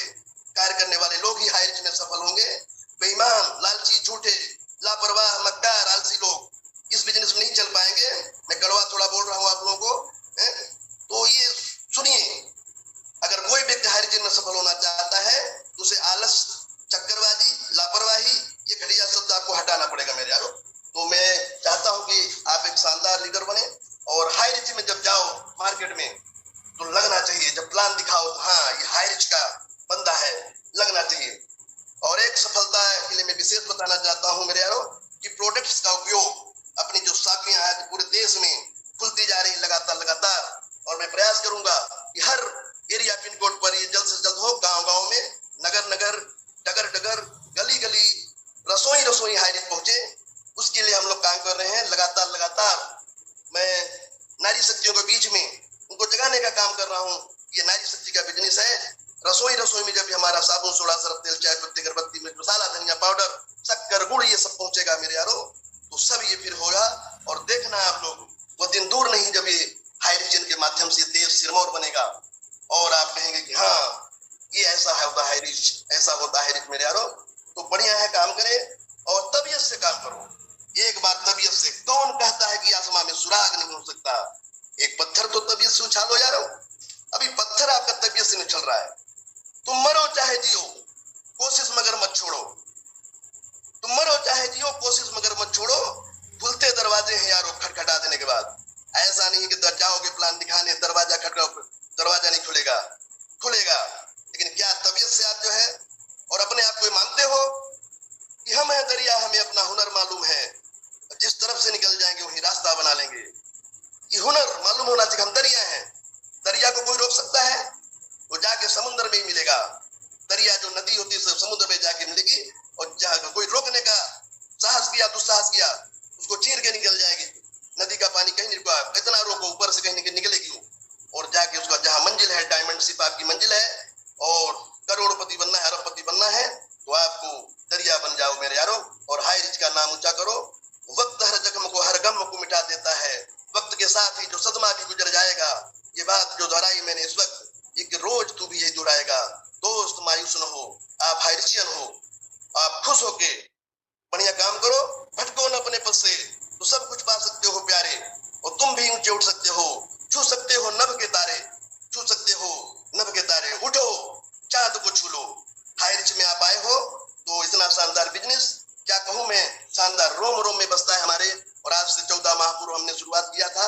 पिन कोड पर ये जल्द से जल्द हो, गांव गांव में, नगर नगर, डगर डगर, गली गली, रसोई रसोई हाई रिच पहुंचे। उसके लिए हम लोग काम कर रहे हैं लगातार। मैं नारी शक्तियों के बीच में उनको जगाने का काम कर रहा हूँ। ये नारी शक्ति का बिजनेस है। रसोई रसोई में जब भी हमारा साबुन, सोडा, सरफ, तेल, चाय पत्ती, अगरबत्ती, मिर्च मसाला, धनिया पाउडर, शक्कर, गुड़ ये सब पहुंचेगा मेरे यारो, तो सब ये फिर होगा। और देखना आप लोग, वो दिन दूर नहीं जब ये हाई रीजन के माध्यम से देश सिरमौर बनेगा और आप कहेंगे कि हाँ ये ऐसा होता है रिच, ऐसा होता है रिच मेरे यारो। तो बढ़िया है, काम करें और तबीयत से काम करो। एक बार तबीयत से, कौन कहता है कि आसमान में सुराग नहीं हो सकता? एक पत्थर तो तबीयत से उछालो यारो। अभी पत्थर आपका तबीयत से नहीं चल रहा है। तुम मरो चाहे जियो, कोशिश मगर मत छोड़ो। तुम मरो चाहे जियो, कोशिश मगर मत छोड़ो। खुलते दरवाजे हैं यारो खटखटा देने के बाद। ऐसा नहीं कि जाओगे प्लान दिखाने, दरवाजा खटखटाओ, दरवाजा नहीं खुलेगा, खुलेगा। लेकिन क्या तबीयत से आप जो है और अपने आप को मानते हो कि हम है दरिया, हमें अपना हुनर मालूम है, जिस तरफ से निकल जाएंगे वही रास्ता बना लेंगे। ये हुनर मालूम होना चाहिए। हम दरिया हैं, दरिया को कोई रोक सकता है? वो जाके समुद्र में ही मिलेगा। दरिया जो नदी होती है समुद्र में जाके मिलेगी, और जहाँ कोई रोकने का साहस किया, दुस्साहस किया, उसको चीर के निकल जाएगी। नदी का पानी कहीं नहीं रुका, कितना रोको ऊपर से कहीं निकलेगी और जाके उसका जहाँ मंजिल है, डायमंड शिप आपकी मंजिल है और करोड़पति बनना है, अरबपति बनना है, तो आपको दरिया बन जाओ मेरे यारो और हाई रिच का नाम ऊंचा करो। वक्त हर जख्म को, हर गम को मिटा देता है। वक्त के साथ ही जो सदमा भी गुजर जाएगा। ये बात जो दोहराई मैंने इस वक्त, एक रोज तू भी यही दोहराएगा। दोस्त मायूस न हो, आप हाइरिशियन हो, आप खुश होके बढ़िया काम करो, भटको न अपने पद से, तो सब कुछ पा सकते हो प्यारे। और तुम भी ऊंचे उठ सकते हो, छू सकते हो नभ के तारे, छू सकते हो नभ के तारे। उठो, चांद को छू लो। हाई रिच में आप आए हो तो इतना शानदार बिजनेस, क्या कहूं मैं, शानदार, रोम रोम में बसता है हमारे। और आज से 14 माह पूर्व हमने शुरुआत किया था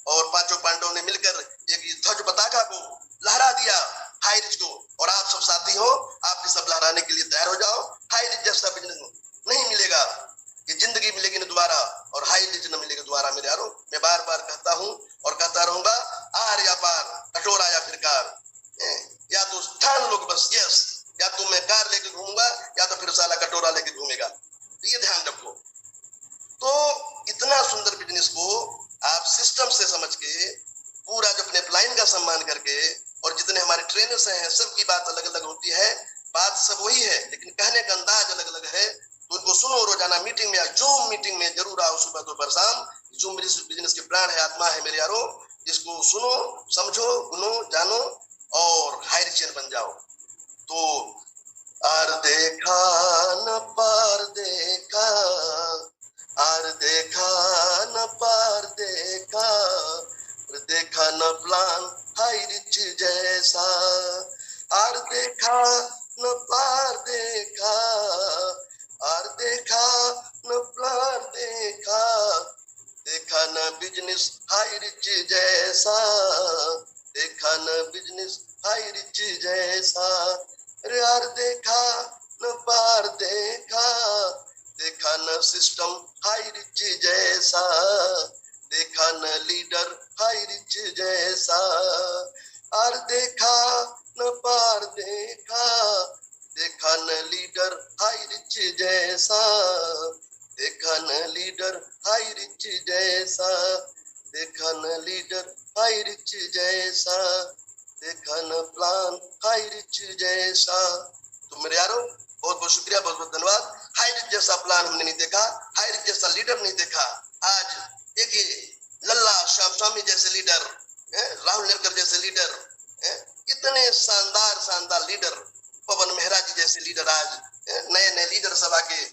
और पांचों पांडवों ने मिलकर एक ध्वज पताका को लहरा दिया हाई रिच को। और आप सब साथी हो, आप भी सब लहराने के लिए तैयार हो जाओ। हाई रिच जैसा बिजनेस नहीं मिलेगा, ये जिंदगी मिलेगी ना दोबारा, और हाई रिच न मिलेगा दोबारा मेरे यारो। मैं बार बार कहता हूँ और कहता रहूंगा, आर या पार, कटोरा या फिर कार, या तो ठान लोग बस, यस, या तो मैं कार लेके घूमूंगा या तो फिर साला कटोरा लेके घूमेगा। तो ये ध्यान रखो। तो इतना सुंदर बिजनेस को आप सिस्टम से समझ के, पूरा जो अपने प्लान का सम्मान करके, और जितने हमारे ट्रेनर्स हैं सबकी बात अलग अलग होती है, बात सब वही है लेकिन कहने का अंदाज अलग अलग है। तो उनको सुनो, रोजाना मीटिंग में या जूम मीटिंग में जरूर आओ, सुबह दोपहर शाम। जूम बिजनेस के प्राण है, आत्मा है मेरे यारो। इसको सुनो, समझो, गुनो, जानो और हाइरिशियन बन जाओ। तो आर देखा न पार देखा, आर देखा न पार देखा, देखा न प्लान हाई रिच जैसा। आर देखा न पार देखा, आर देखा न प्लान देखा, देखा न बिजनेस हाई रिच जैसा, देखा न बिजनेस हाई रिच जैसा। अरे यार देखा न पार देखा, देखा न सिस्टम हाई रिच जैसा, देखा न लीडर हाई रिच जैसा। और देखा न पार देखा, देखा न लीडर हाई रिच जैसा, देखा न लीडर हाई रिच जैसा, देखा न लीडर हाई रिच जैसा, देखा न प्लान हाई रिच जैसा। तो मेरे यारों बहुत बहुत शुक्रिया, बहुत बहुत धन्यवाद। हाई रिच जैसा प्लान हमने नहीं देखा, हाई रिच जैसा लीडर नहीं देखा। आज देखिए लल्ला श्याम स्वामी जैसे लीडर, राहुल नेरकर जैसे लीडर, कितने शानदार शानदार लीडर, पवन मेहरा जी जैसे लीडर, आज नए नए लीडर सब आके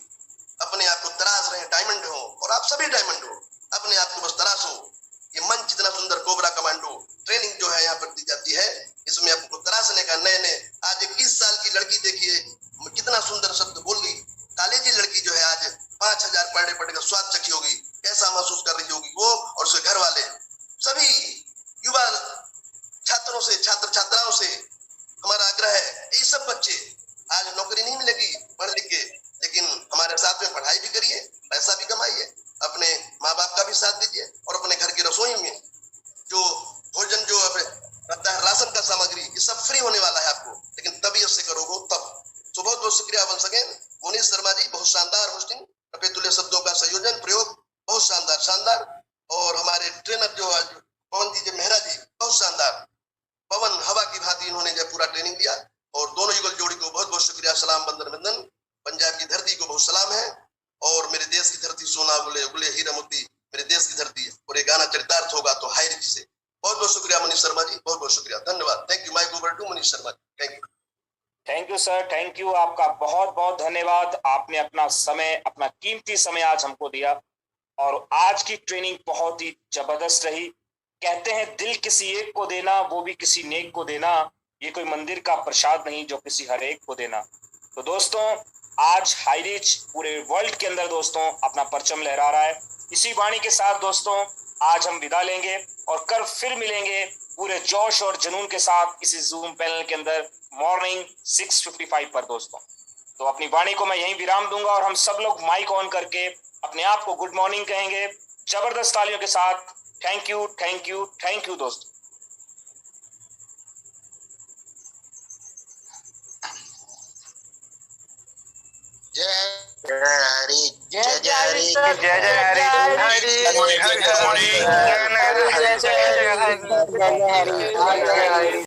अपने आप को तराश रहे हैं। डायमंड हो और आप सभी डायमंड हो, अपने आप को बस तराशो। ये मंच इतना सुंदर, कोबरा कमांडो ट्रेनिंग जो है यहाँ पर दी जाती है, इसमें आपको तराशने का नए नए। आज 21 साल की लड़की देखिए कितना सुंदर शब्द बोल गई। कॉलेजी लड़की जो है आज 5000 पर डे का स्वाद चखी होगी, कैसा महसूस कर रही होगी वो और उसके घर वाले। सभी युवा छात्रों से, छात्र छात्राओं से हमारा आग्रह है, ये सब बच्चे आज नौकरी नहीं मिलेगी पढ़ लिख के, लेकिन हमारे साथ में पढ़ाई भी करिए, पैसा भी कमाइए, अपने माँ बाप का भी साथ दीजिए और अपने घर की रसोई में जो भोजन जो रहता है, राशन का सामग्री, ये सब फ्री होने वाला है आपको, लेकिन तबीयत से करोगे तब। तो बहुत बहुत शुक्रिया वन सेकेंड मुनीष शर्मा जी, बहुत शानदार होस्टिंग, अपेतुल्य शब्दों का संयोजन प्रयोग बहुत शानदार शानदार। और हमारे ट्रेनर जो आज पवन जी मेहरा जी, बहुत शानदार, पवन हवा की भांति इन्होंने जो पूरा ट्रेनिंग दिया। और दोनों युगल जोड़ी को बहुत बहुत शुक्रिया, सलाम बंदन बंदन। पंजाब की धरती को बहुत सलाम है, और मेरे देश की धरती सोना उगले उगले हीरा मोती मेरे देश की धरती है। और ये गाना चरितार्थ होगा तो हाई रिच से। बहुत बहुत शुक्रिया मनीष शर्मा जी, बहुत बहुत शुक्रिया, धन्यवाद। Thank you, mic over to Manish Sharma ji. Thank you. Thank you sir, thank you, आपका बहुत बहुत धन्यवाद। आपने अपना समय, अपना कीमती समय आज हमको दिया, और आज की ट्रेनिंग बहुत ही जबरदस्त रही। कहते हैं दिल किसी एक को देना, वो भी किसी नेक को देना, ये कोई मंदिर का प्रसाद नहीं जो किसी हर एक को देना। तो दोस्तों, आज हाई रिच पूरे वर्ल्ड के अंदर दोस्तों अपना परचम लहरा रहा है। इसी वाणी के साथ दोस्तों आज हम विदा लेंगे, और कल फिर मिलेंगे पूरे जोश और जुनून के साथ इसी जूम पैनल के अंदर मॉर्निंग 6:55 पर दोस्तों। तो अपनी वाणी को मैं यहीं विराम दूंगा, और हम सब लोग माइक ऑन करके अपने आप को गुड मॉर्निंग कहेंगे जबरदस्त तालियों के साथ। Thank you, thank you, thank you दोस्तों। जय हरि, जय जय हरि, जय जय हरि, हरि हरि हरि।